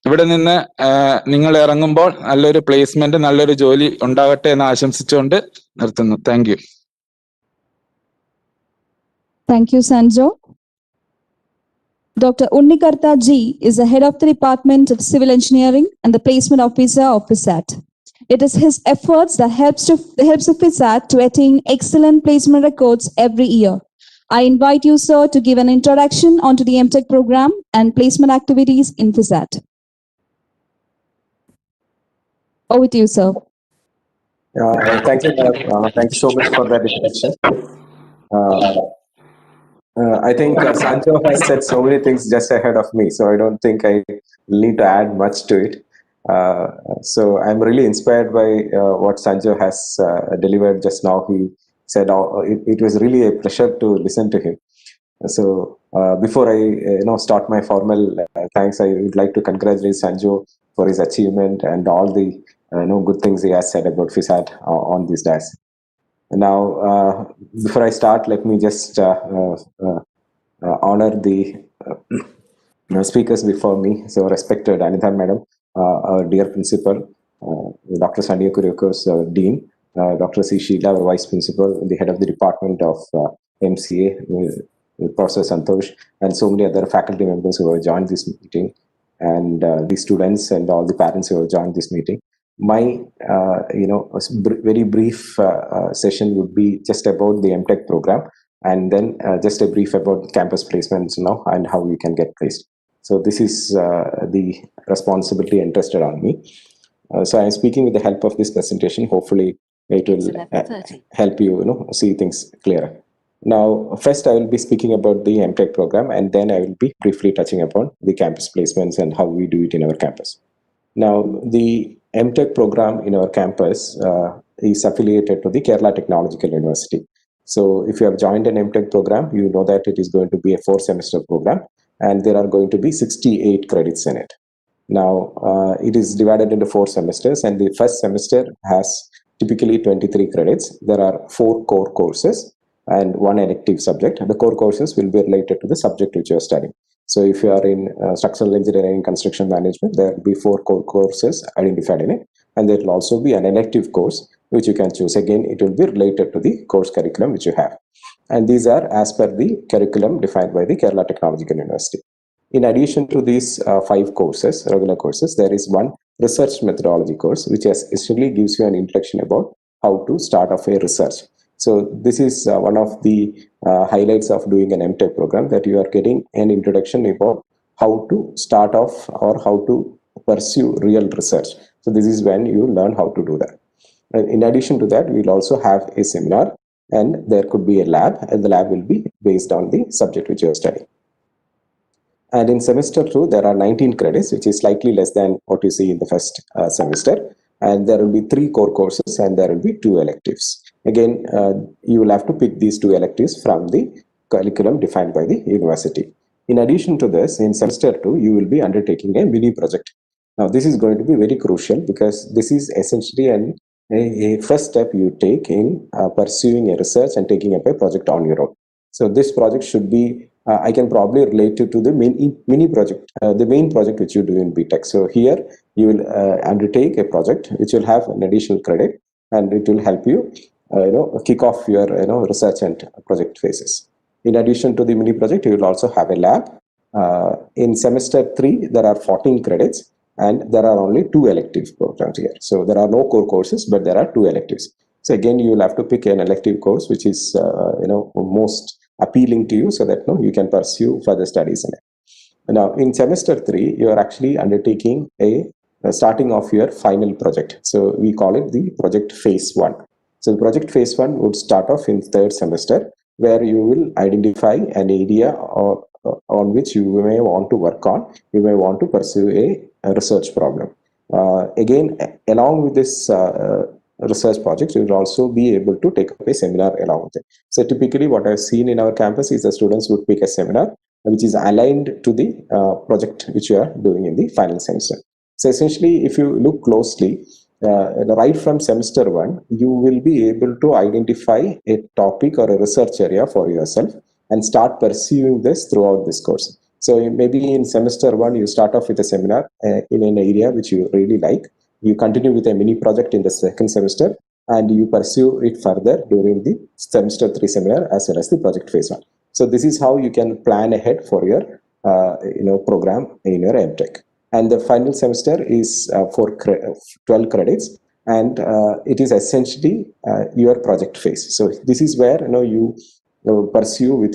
ഇവിടെ നിന്ന് നിങ്ങൾ ഇറങ്ങുമ്പോൾ നല്ലൊരു പ്ലേസ്മെന്റ്, നല്ലൊരു ജോലി ഉണ്ടാകട്ടെ എന്ന് ആശംസിച്ചുകൊണ്ട് നിർത്തുന്നു. Thank you. Thank you, Sanjo. Dr. Unnikartha G is the head of the Department of Civil Engineering and the Placement Officer of FISAT. It is his efforts that helps FISAT to attain excellent placement records every year. I invite you, sir, to give an introduction onto the M.Tech program and placement activities in FISAT. Over to you, sir. Thank you. Thank you so much for that introduction. I think Sanjo has said so many things just ahead of me, so I don't think I need to add much to it. So I'm really inspired by what Sanjo has delivered just now. He said it was really a pleasure to listen to him. So before I start my formal thanks, I would like to congratulate Sanjo for his achievement and all the good things he has said about FISAT on these days. Now, before I start, let me just honor the speakers before me. So respected Anitha Madam, our dear principal, Dr. Sandia Kuriakos, Dean, Dr. C. Sheila, our Vice Principal, the head of the Department of MCA, Professor Santosh, and so many other faculty members who have joined this meeting, and the students and all the parents who have joined this meeting. My, very brief session would be just about the M.Tech program, and then just a brief about campus placements now and how you can get placed. So this is the responsibility entrusted on me. So I'm speaking with the help of this presentation. Hopefully, it will help you, see things clearer. Now, first I will be speaking about the M.Tech program, and then I will be briefly touching upon the campus placements and how we do it in our campus. Now, the M.Tech program in our campus is affiliated to the Kerala Technological University. So if you have joined an M.Tech program, you know that it is going to be a 4-semester program, and there are going to be 68 credits in it. Now, it is divided into 4 semesters, and the first semester has typically 23 credits. There are 4 core courses and 1 elective subject. The core courses will be related to the subject which you are studying. So if you are in structural engineering, construction management, there will be 4 core courses identified in it, and there will also be an elective course which you can choose. Again, it will be related to the course curriculum which you have. And these are as per the curriculum defined by the Kerala Technological University. In addition to these 5 courses, regular courses, there is one research methodology course, which essentially gives you an introduction about how to start off a research. So this is one of the highlights of doing an M.Tech program, that you are getting an introduction about how to start off or how to pursue real research. So this is when you learn how to do that. And in addition to that, we'll also have a seminar, and there could be a lab, and the lab will be based on the subject which you are studying. And in semester 2, there are 19 credits, which is slightly less than what you see in the first semester. And there will be 3 core courses, and there will be 2 electives. Again, you will have to pick these 2 electives from the curriculum defined by the university. In addition to this, in semester 2, you will be undertaking a mini project. Now, this is going to be very crucial, because this is essentially a first step you take in pursuing a research and taking up a project on your own. So this project should be, I can probably relate it to the mini project, the main project which you do in B.Tech. So here you will undertake a project which will have an additional credit, and it will help you, kick off your research and project phases. In addition to the mini project, you will also have a lab. In semester 3, there are 14 credits, and there are only 2 elective programs here. So there are no core courses, but there are 2 electives. So again, you will have to pick an elective course which is most appealing to you, so that you can pursue further studies in it. Now, in semester 3, you are actually undertaking a starting of your final project. So we call it the project phase 1. So the project phase 1 would start off in 3rd semester, where you will identify an area on which you may want to work on. You may want to pursue a research problem. Again, along with this research projects, you will also be able to take up a seminar along with it. So typically what I've seen in our campus is the students would pick a seminar which is aligned to the project which you are doing in the final semester. So essentially, if you look closely, right from semester 1, you will be able to identify a topic or a research area for yourself and start pursuing this throughout this course. So maybe in semester 1, you start off with a seminar in an area which you really like. You continue with a mini project in the 2nd semester, and you pursue it further during the semester 3 seminar as well as the project phase 1. So this is how you can plan ahead for your program in your M.Tech. And the final semester is for 12 credits, and it is essentially your project phase. So this is where you pursue with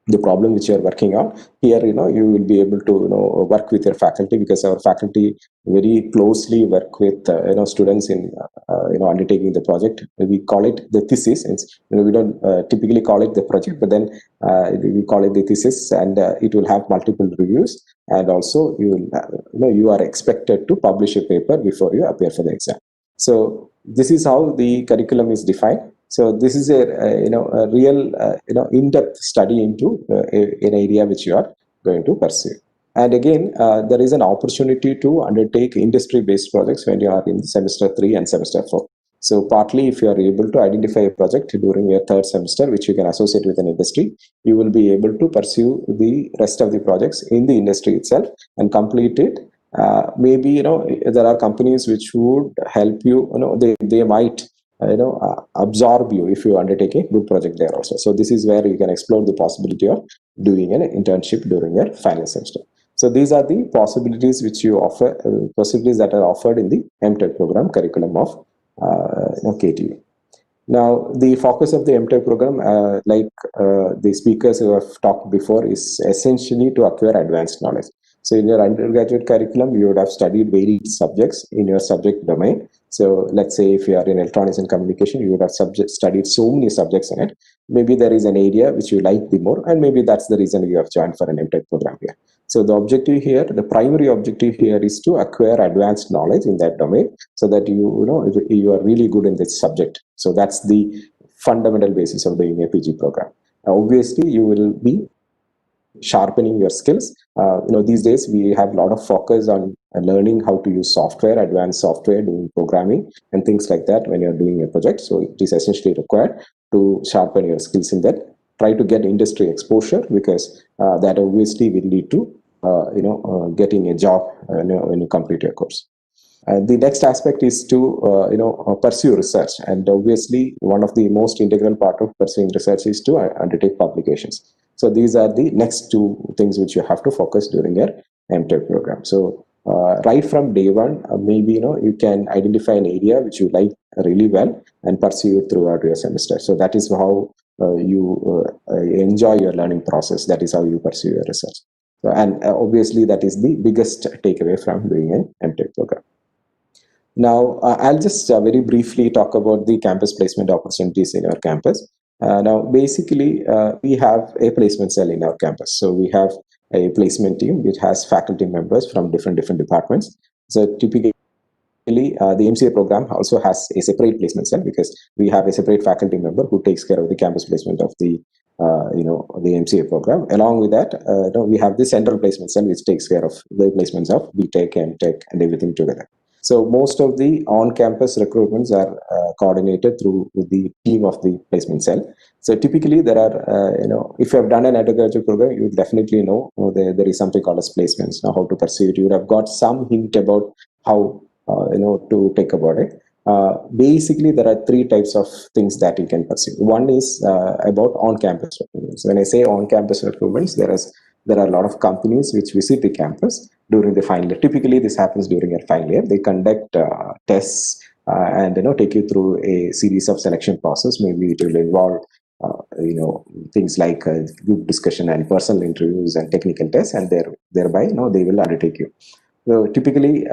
the problem which you are working on. Here, you will be able to work with your faculty, because our faculty very closely work with students in undertaking the project. We call it the thesis. We don't typically call it the project, but then we call it the thesis, and it will have multiple reviews, and also you are expected to publish a paper before you appear for the exam. So this is how the curriculum is defined. So this is a real in-depth study into an area which you are going to pursue. And again, there is an opportunity to undertake industry-based projects when you are in semester 3 and semester 4. So partly, if you are able to identify a project during your third semester, which you can associate with an industry, you will be able to pursue the rest of the projects in the industry itself and complete it. Maybe, there are companies which would help you, they might, absorb you if you undertake a good project there also. So this is where you can explore the possibility of doing an internship during your final semester. So these are the possibilities which you offer, possibilities that are offered in the M.Tech program curriculum of KTU. Now, the focus of the M.Tech program, like the speakers who have talked before, is essentially to acquire advanced knowledge. So in your undergraduate curriculum, you would have studied varied subjects in your subject domain. So let's say if you are in electronics and communication, you would have studied so many subjects in it. Maybe there is an area which you like the more, and maybe that's the reason you have joined for an M.Tech program here. So the objective here, the primary objective here is to acquire advanced knowledge in that domain so that you are really good in this subject. So that's the fundamental basis of doing a PG program. Obviously, you will be sharpening your skills. These days we have a lot of focus on learning how to use software, advanced software, doing programming and things like that when you're doing a project. So it is essentially required to sharpen your skills in that. Try to get industry exposure, because that obviously will lead to getting a job when you complete your course. The next aspect is to pursue research, and obviously one of the most integral part of pursuing research is to undertake publications. So these are the next two things which you have to focus during your M.Tech program. So right from day one, maybe you can identify an area which you like really well and pursue it throughout your semester. So that is how you enjoy your learning process. That is how you pursue your research. So, and obviously that is the biggest takeaway from doing an M.Tech program. Now, I'll just very briefly talk about the campus placement opportunities in our campus. Now, basically, we have a placement cell in our campus. So we have a placement team which has faculty members from different departments. So typically, the MCA program also has a separate placement cell, because we have a separate faculty member who takes care of the campus placement of the MCA program. Along with that, we have the central placement cell which takes care of the placements of B.Tech, M.Tech, and everything together. So most of the on-campus recruitments are coordinated through the team of the placement cell. So typically there are, if you have done an undergraduate program, you would definitely know there is something called as placements. Now, how to pursue it, you would have got some hint about how to take about it. Basically, there are three types of things that you can pursue. One is about on-campus recruitments. When I say on-campus recruitments, there are a lot of companies which visit the campus during the final year. Typically, this happens during your final year. They conduct tests and take you through a series of selection process. Maybe it will involve things like group discussion and personal interviews and technical tests, and thereby they will undertake you. So typically,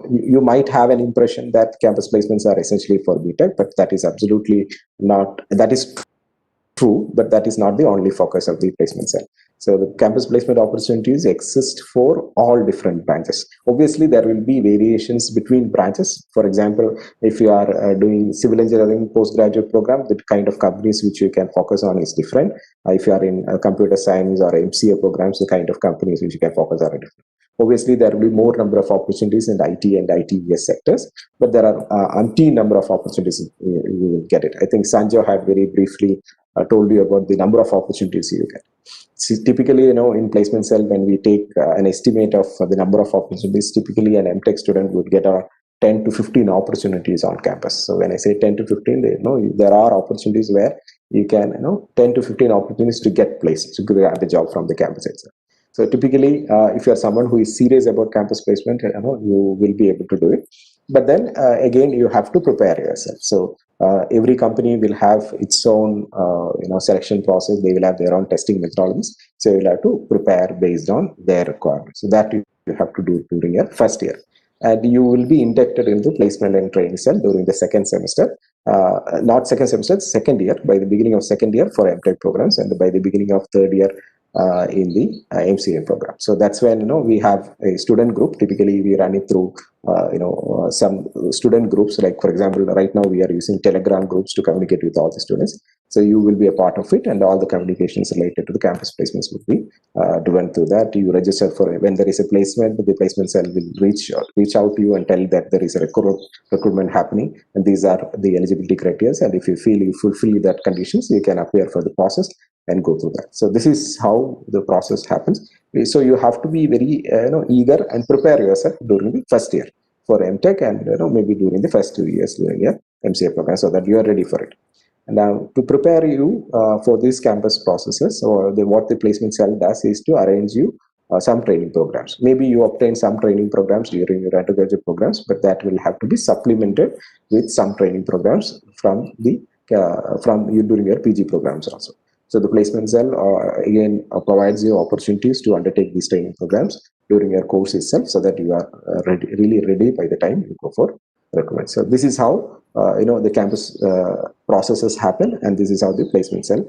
you might have an impression that campus placements are essentially for B.Tech, but that is absolutely not. That is true, but that is not the only focus of the placement cell. So the campus placement opportunities exist for all different branches. Obviously, there will be variations between branches. For example, if you are doing civil engineering postgraduate program, the kind of companies which you can focus on is different. If you are in computer science or MCA programs, the kind of companies which you can focus on are different. Obviously, there will be more number of opportunities in IT and ITES sectors, but there are umpteen number of opportunities you will get it. I think Sanjay had very briefly told you about the number of opportunities you get. So typically, in placement cell, when we take an estimate of the number of opportunities, typically an M.Tech student would get 10 to 15 opportunities on campus. So when I say 10 to 15, there are opportunities where you can, 10 to 15 opportunities to get placed, to get the job from the campus itself. So typically, if you are someone who is serious about campus placement, you will be able to do it. But then again, you have to prepare yourself. So every company will have its own, selection process. They will have their own testing methodologies. So you'll have to prepare based on their requirements. So that you have to do during your first year. And you will be inducted into placement and training cell during the second semester. Not second semester, second year, by the beginning of second year for M.Tech programs, and by the beginning of third year in the MCA program. So that's when we have a student group. Typically, we run it through some student groups, like for example, right now we are using Telegram groups to communicate with all the students. So you will be a part of it, and all the communications related to the campus placements would be driven through that. You register for when there is a placement, the placement cell will reach out to you and tell that there is a recruitment happening, and these are the eligibility criteria. And if you feel you fulfill that conditions, you can appear for the process and go through that. So this is how the process happens. So you have to be very eager and prepare yourself during the first year for M.Tech, and maybe during the first 2 years during your MCA program, so that you are ready for it. And now to prepare you for these campus processes, or what the placement cell does is to arrange you some training programs. Maybe you obtain some training programs during your undergraduate programs, but that will have to be supplemented with some training programs from you during your PG programs also. So the placement cell again provides you opportunities to undertake these training programs during your course itself, so that you are really ready by the time you go for recruitment. So this is how the campus processes happen, and this is how the placement cell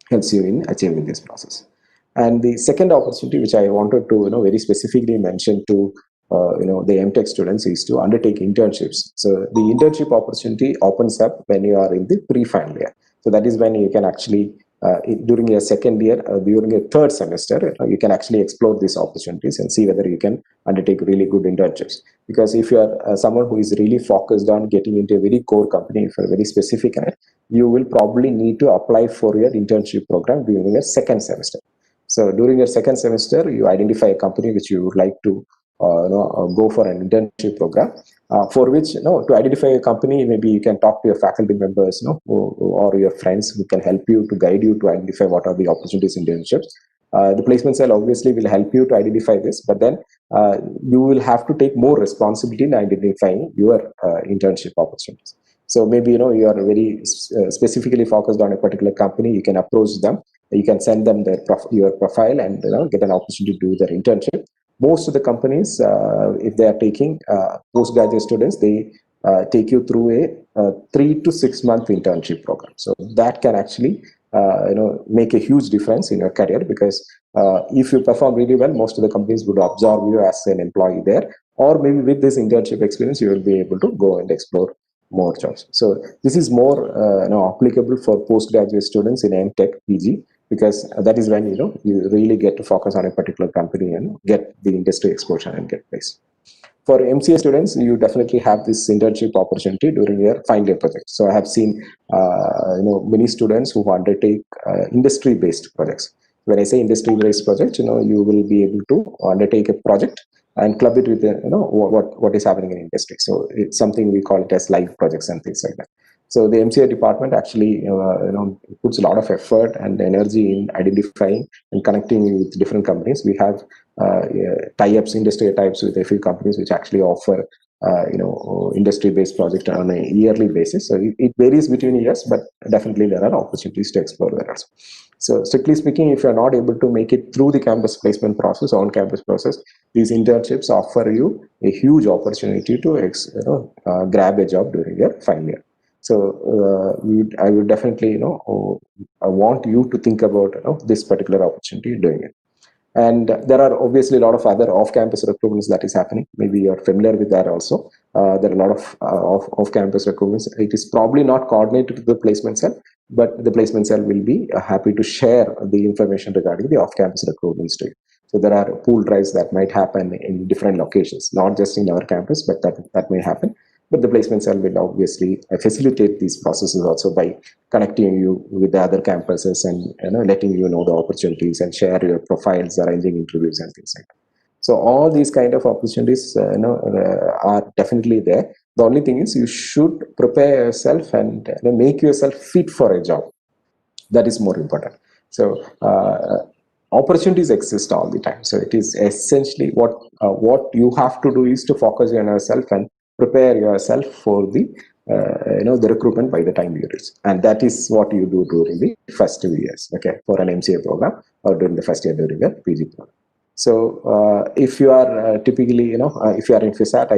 helps you in achieving this process. And the second opportunity, which I wanted to very specifically mention to the M.Tech students, is to undertake internships. So the internship opportunity opens up when you are in the pre-final year. So that is when you can actually during your second year, during your third semester, you can actually explore these opportunities and see whether you can undertake really good internships. Because if you are someone who is really focused on getting into a very core company for a very specific area, you will probably need to apply for your internship program during your second semester. So during your second semester, you identify a company which you would like to go for an internship program, for which to identify a company, maybe you can talk to your faculty members or your friends who can help you to guide you to identify what are the opportunities in internships. The placement cell obviously will help you to identify this, but then you will have to take more responsibility in identifying your internship opportunities. So maybe you are very specifically focused on a particular company. You can approach them, you can send them your profile, and get an opportunity to do their internship. Most of the companies, if they are taking postgraduate students, they take you through a 3 to 6 month internship program. So that can actually make a huge difference in your career, because if you perform really well, most of the companies would absorb you as an employee there, or maybe with this internship experience, you will be able to go and explore more jobs. So this is more applicable for postgraduate students in M.Tech PG, because that is when you really get to focus on a particular company and get the industry exposure and get placed. For MCA students, you definitely have this internship opportunity during your final year project. So I have seen many students who undertake industry-based projects. When I say industry-based project, you will be able to undertake a project and club it with what is happening in industry. So it's something we call it as live projects and things like that. So the MCA department actually puts a lot of effort and energy in identifying and connecting with different companies. We have tie-ups, industry types with a few companies which actually offer industry-based project on a yearly basis. So it varies between years, but definitely there are opportunities to explore there also. So strictly speaking, if you're not able to make it through the campus placement process, on-campus process, these internships offer you a huge opportunity to grab a job during your final year. So I would definitely I want you to think about this particular opportunity doing it. And there are obviously a lot of other off-campus recruitments that is happening. Maybe you're familiar with that also. There are a lot of off-campus recruitments. It is probably not coordinated to the placement cell, but the placement cell will be happy to share the information regarding the off-campus recruitments to you. So there are pool drives that might happen in different locations, not just in our campus, but that may happen. But the placement cell will obviously facilitate these processes also by connecting you with the other campuses and letting you know the opportunities and share your profiles, arranging interviews and things like that. So all these kind of opportunities are definitely there. The only thing is you should prepare yourself and make yourself fit for a job. That is more important. So opportunities exist all the time. So it is essentially what you have to do is to focus on yourself and prepare yourself for the recruitment by the time you reach, and that is what you do during the first 2 years, for an MCA program, or during the first year during a PG program. So if you are typically, if you are in FISAT,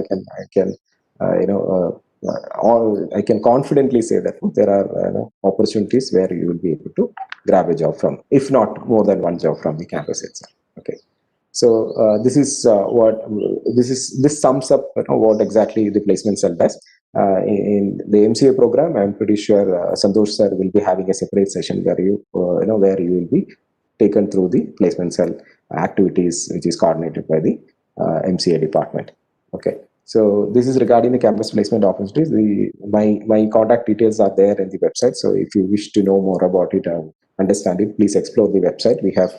I can confidently say that there are opportunities where you will be able to grab a job from, if not more than one job from the campus itself. Okay. So this sums up what exactly the placement cell does. In the MCA program, I'm pretty sure Santosh sir will be having a separate session where where you will be taken through the placement cell activities, which is coordinated by the MCA department. Okay. So this is regarding the campus placement opportunities. My contact details are there in the website. So if you wish to know more about it and understand it, please explore the website. We have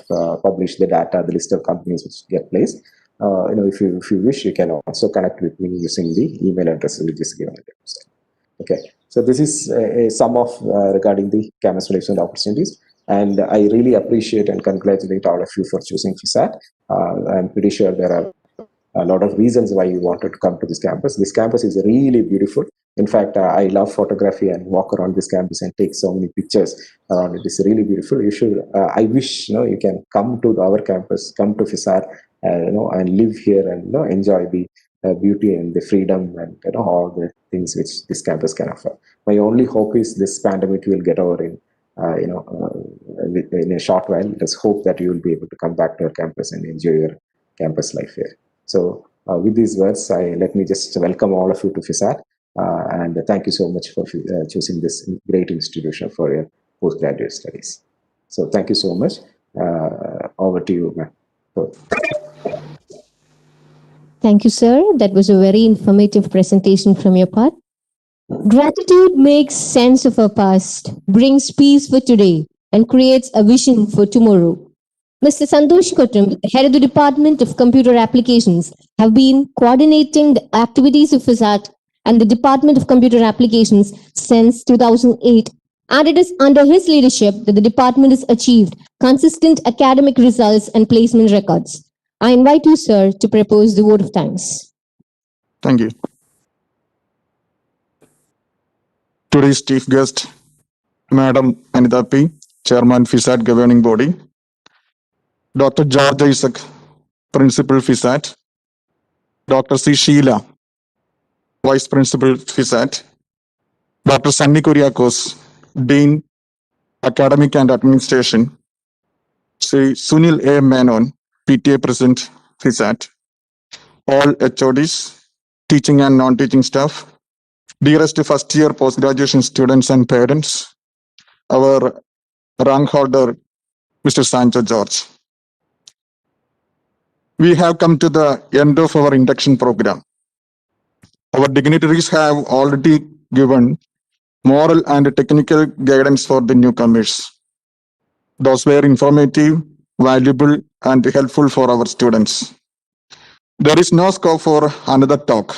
published the data, the list of companies which get placed. If you wish, you can also connect with me using the email address which is given at the website. Okay, so this is a sum of regarding the campus placement opportunities, and I really appreciate and congratulate all of you for choosing FISAT. I'm pretty sure there are a lot of reasons why you wanted to come to this campus. This campus is really beautiful. In fact, I love photography and walk around this campus and take so many pictures around it. It's really beautiful. You should. I wish you can come to our campus, come to FISAT, and live here and enjoy the beauty and the freedom and all the things which this campus can offer. My only hope is this pandemic will get over in in a short while. Let's hope that you will be able to come back to our campus and enjoy your campus life here. So with these words, let me just welcome all of you to FISAT, and thank you so much for choosing this great institution for your postgraduate studies. So thank you so much. Over to you, ma'am. Thank you, sir. That was a very informative presentation from your part. Gratitude makes sense of our past, brings peace for today, and creates a vision for tomorrow. Mr. Santosh Kotram, head of the Department of Computer Applications, have been coordinating the activities of FISAT and the Department of Computer Applications since 2008, and it is under his leadership that the department has achieved consistent academic results and placement records. I invite you, sir, to propose the vote of thanks. Thank you. Today's chief guest, Madam Anita P., Chairman FISAT Governing Body, Dr. George Isaac, Principal FISAT, Dr. C. Sheila, Vice Principal FISAT, Dr. Sunny Kuriakos, Dean, Academic and Administration, Sri Sunil A. Menon, PTA President FISAT, all HODs, teaching and non-teaching staff, dearest first-year post-graduation students and parents, our rank holder, Mr. Sancho George. We have come to the end of our induction program. Our dignitaries have already given moral and technical guidance for the newcomers. Those were informative, valuable, and helpful for our students. There is no scope for another talk.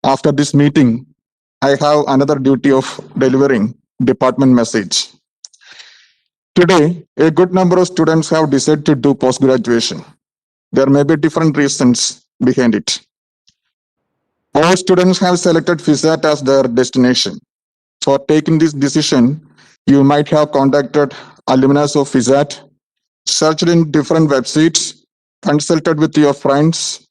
After this meeting, I have another duty of delivering department message. Today, a good number of students have decided to do post-graduation. There may be different reasons behind it. All students have selected FISAT as their destination. For taking this decision, you might have contacted alumni of FISAT, searched in different websites, consulted with your friends.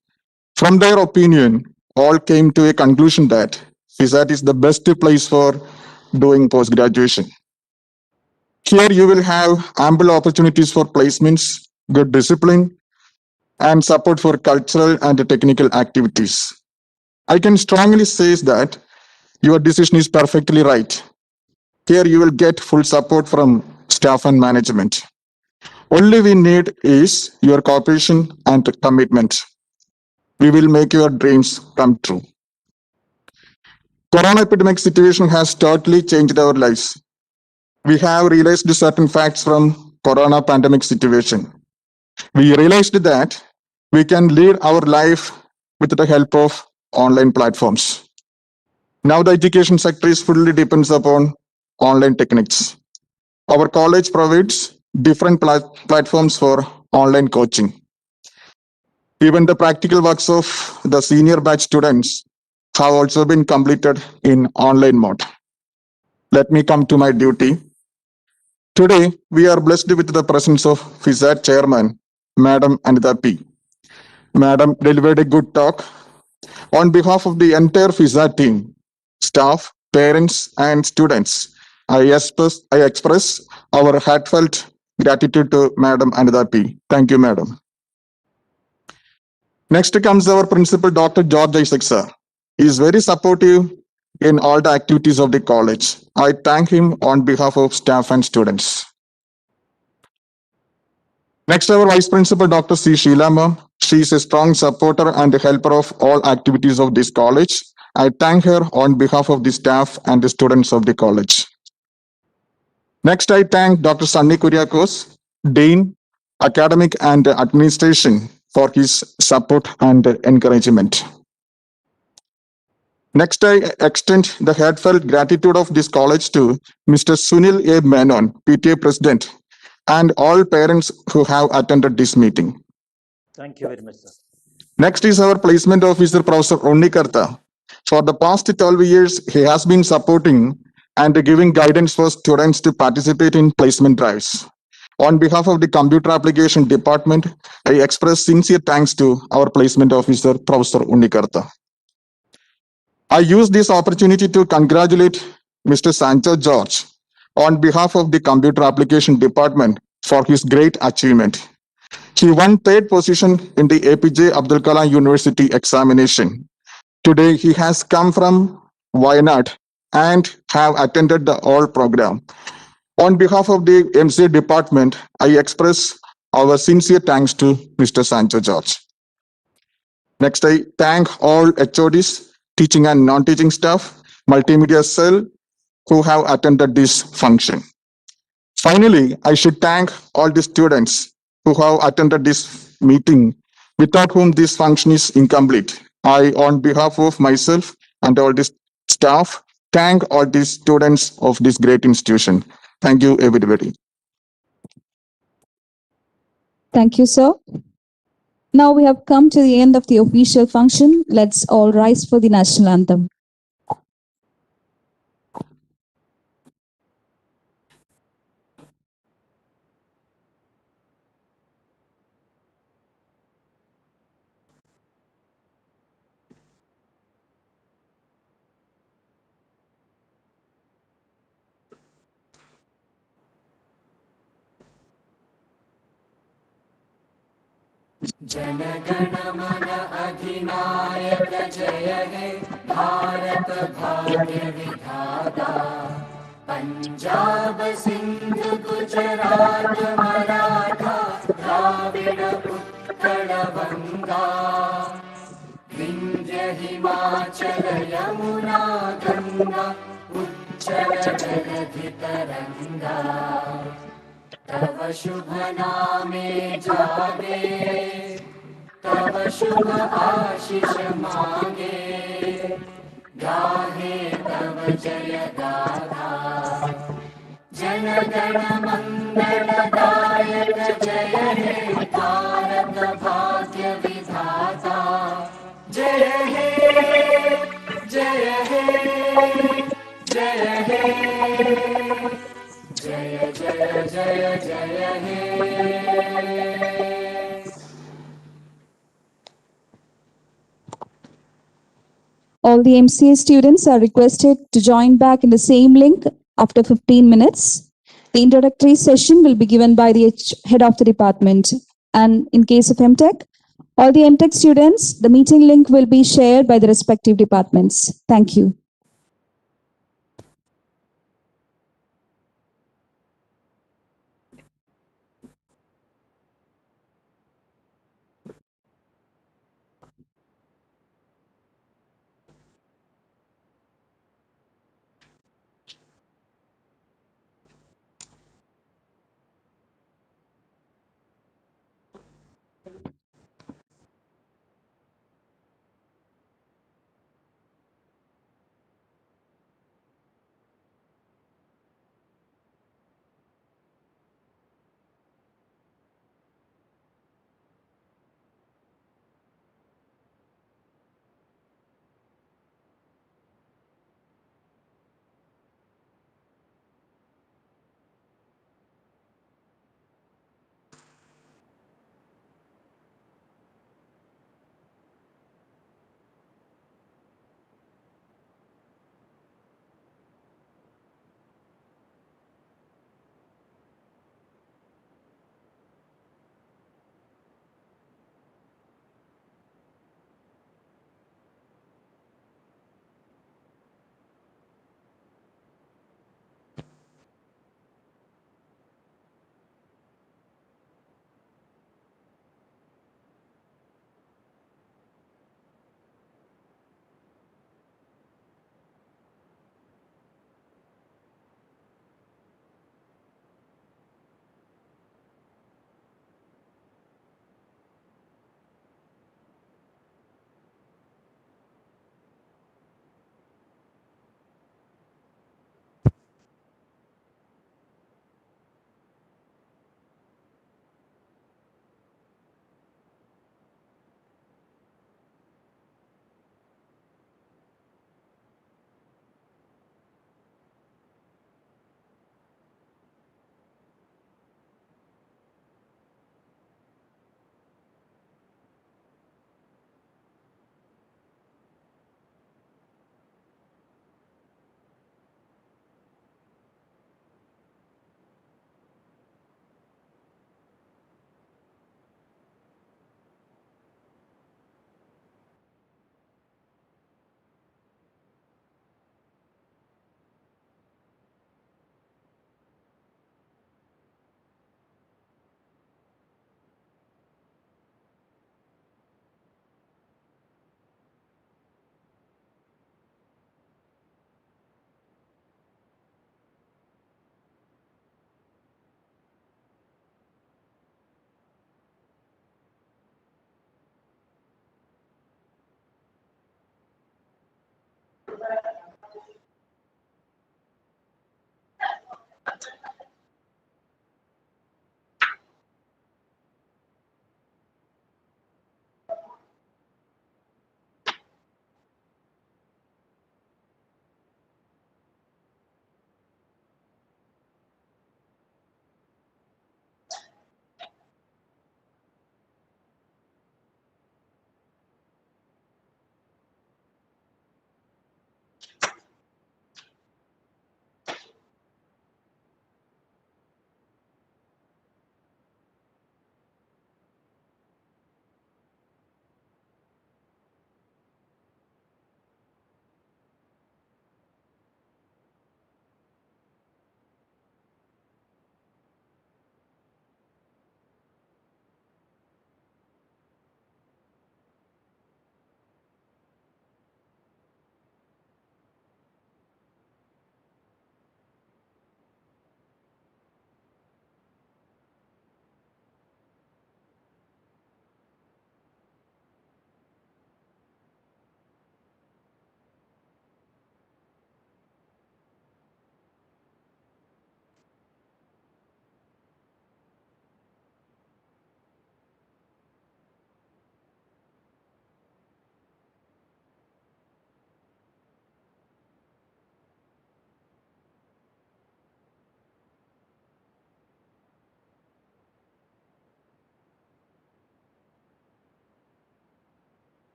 From their opinion, all came to a conclusion that FISAT is the best place for doing post-graduation. Here you will have ample opportunities for placements, good discipline, and support for cultural and technical activities. I can strongly say that your decision is perfectly right. Here you will get full support from staff and management. Only we need is your cooperation and commitment. We will make your dreams come true. Corona epidemic situation has totally changed our lives. We have realized certain facts from Corona pandemic situation. We realized that we can lead our life with the help of online platforms. Now the education sector is fully depends upon online techniques. Our college provides different platforms for online coaching. Even the practical works of the senior batch students have also been completed in online mode. Let me come to my duty. Today, we are blessed with the presence of FISAT Chairman, Madam Anita P. Madam delivered a good talk. On behalf of the entire FISAT team, staff, parents, and students, I express our heartfelt gratitude to Madam Anita P. Thank you, Madam. Next comes our principal, Dr. George Isaac, sir. He is very supportive in all the activities of the college. I thank him on behalf of staff and students. Next, our Vice Principal, Dr. C. Sheila ma'am. She is a strong supporter and helper of all activities of this college. I thank her on behalf of the staff and the students of the college. Next, I thank Dr. Sunny Kuriakos, Dean, Academic and Administration for his support and encouragement. Next, I extend the heartfelt gratitude of this college to Mr. Sunil A. Menon, PTA President, and all parents who have attended this meeting. Thank you very much, sir. Next is our placement officer, Professor Onnikartha. For the past 12 years, he has been supporting and giving guidance for students to participate in placement drives. On behalf of the Computer Application Department, I express sincere thanks to our placement officer, Professor Onnikartha. I use this opportunity to congratulate Mr. Sancho George on behalf of the Computer Application Department for his great achievement. He won third position in the APJ Abdul Kalam University examination. Today, he has come from Wayanad and have attended the all program. On behalf of the MCA department, I express our sincere thanks to Mr. Sancho George. Next, I thank all HODs, teaching and non-teaching staff, multimedia cell, who have attended this function. Finally, I should thank all the students who have attended this meeting, without whom this function is incomplete. I, on behalf of myself and all the staff, thank all the students of this great institution. Thank you, everybody. Thank you, sir. Now we have come to the end of the official function. Let's all rise for the national anthem. जनगण मन अधिनायक जय हे भारत भाग्य विधाता पंजाब सिंध गुजरात मराठा द्राविड उत्कल बंगा विंध्य हिमाचल यमुना गंगा उच्चल जलधि तरंगा तव शुभ नामे जागे तव शुभ आशीष मांगे गाहे तव जय गाथा जन गण मंगल दायक जय हे भारत भाग्य विधाता जय हे जय हे जय हे जय जय जय जय हे All the MCA students are requested to join back in the same link after 15 minutes. The introductory session will be given by the head of the department. And in case of M.Tech, all the M.Tech students, the meeting link will be shared by the respective departments. Thank you.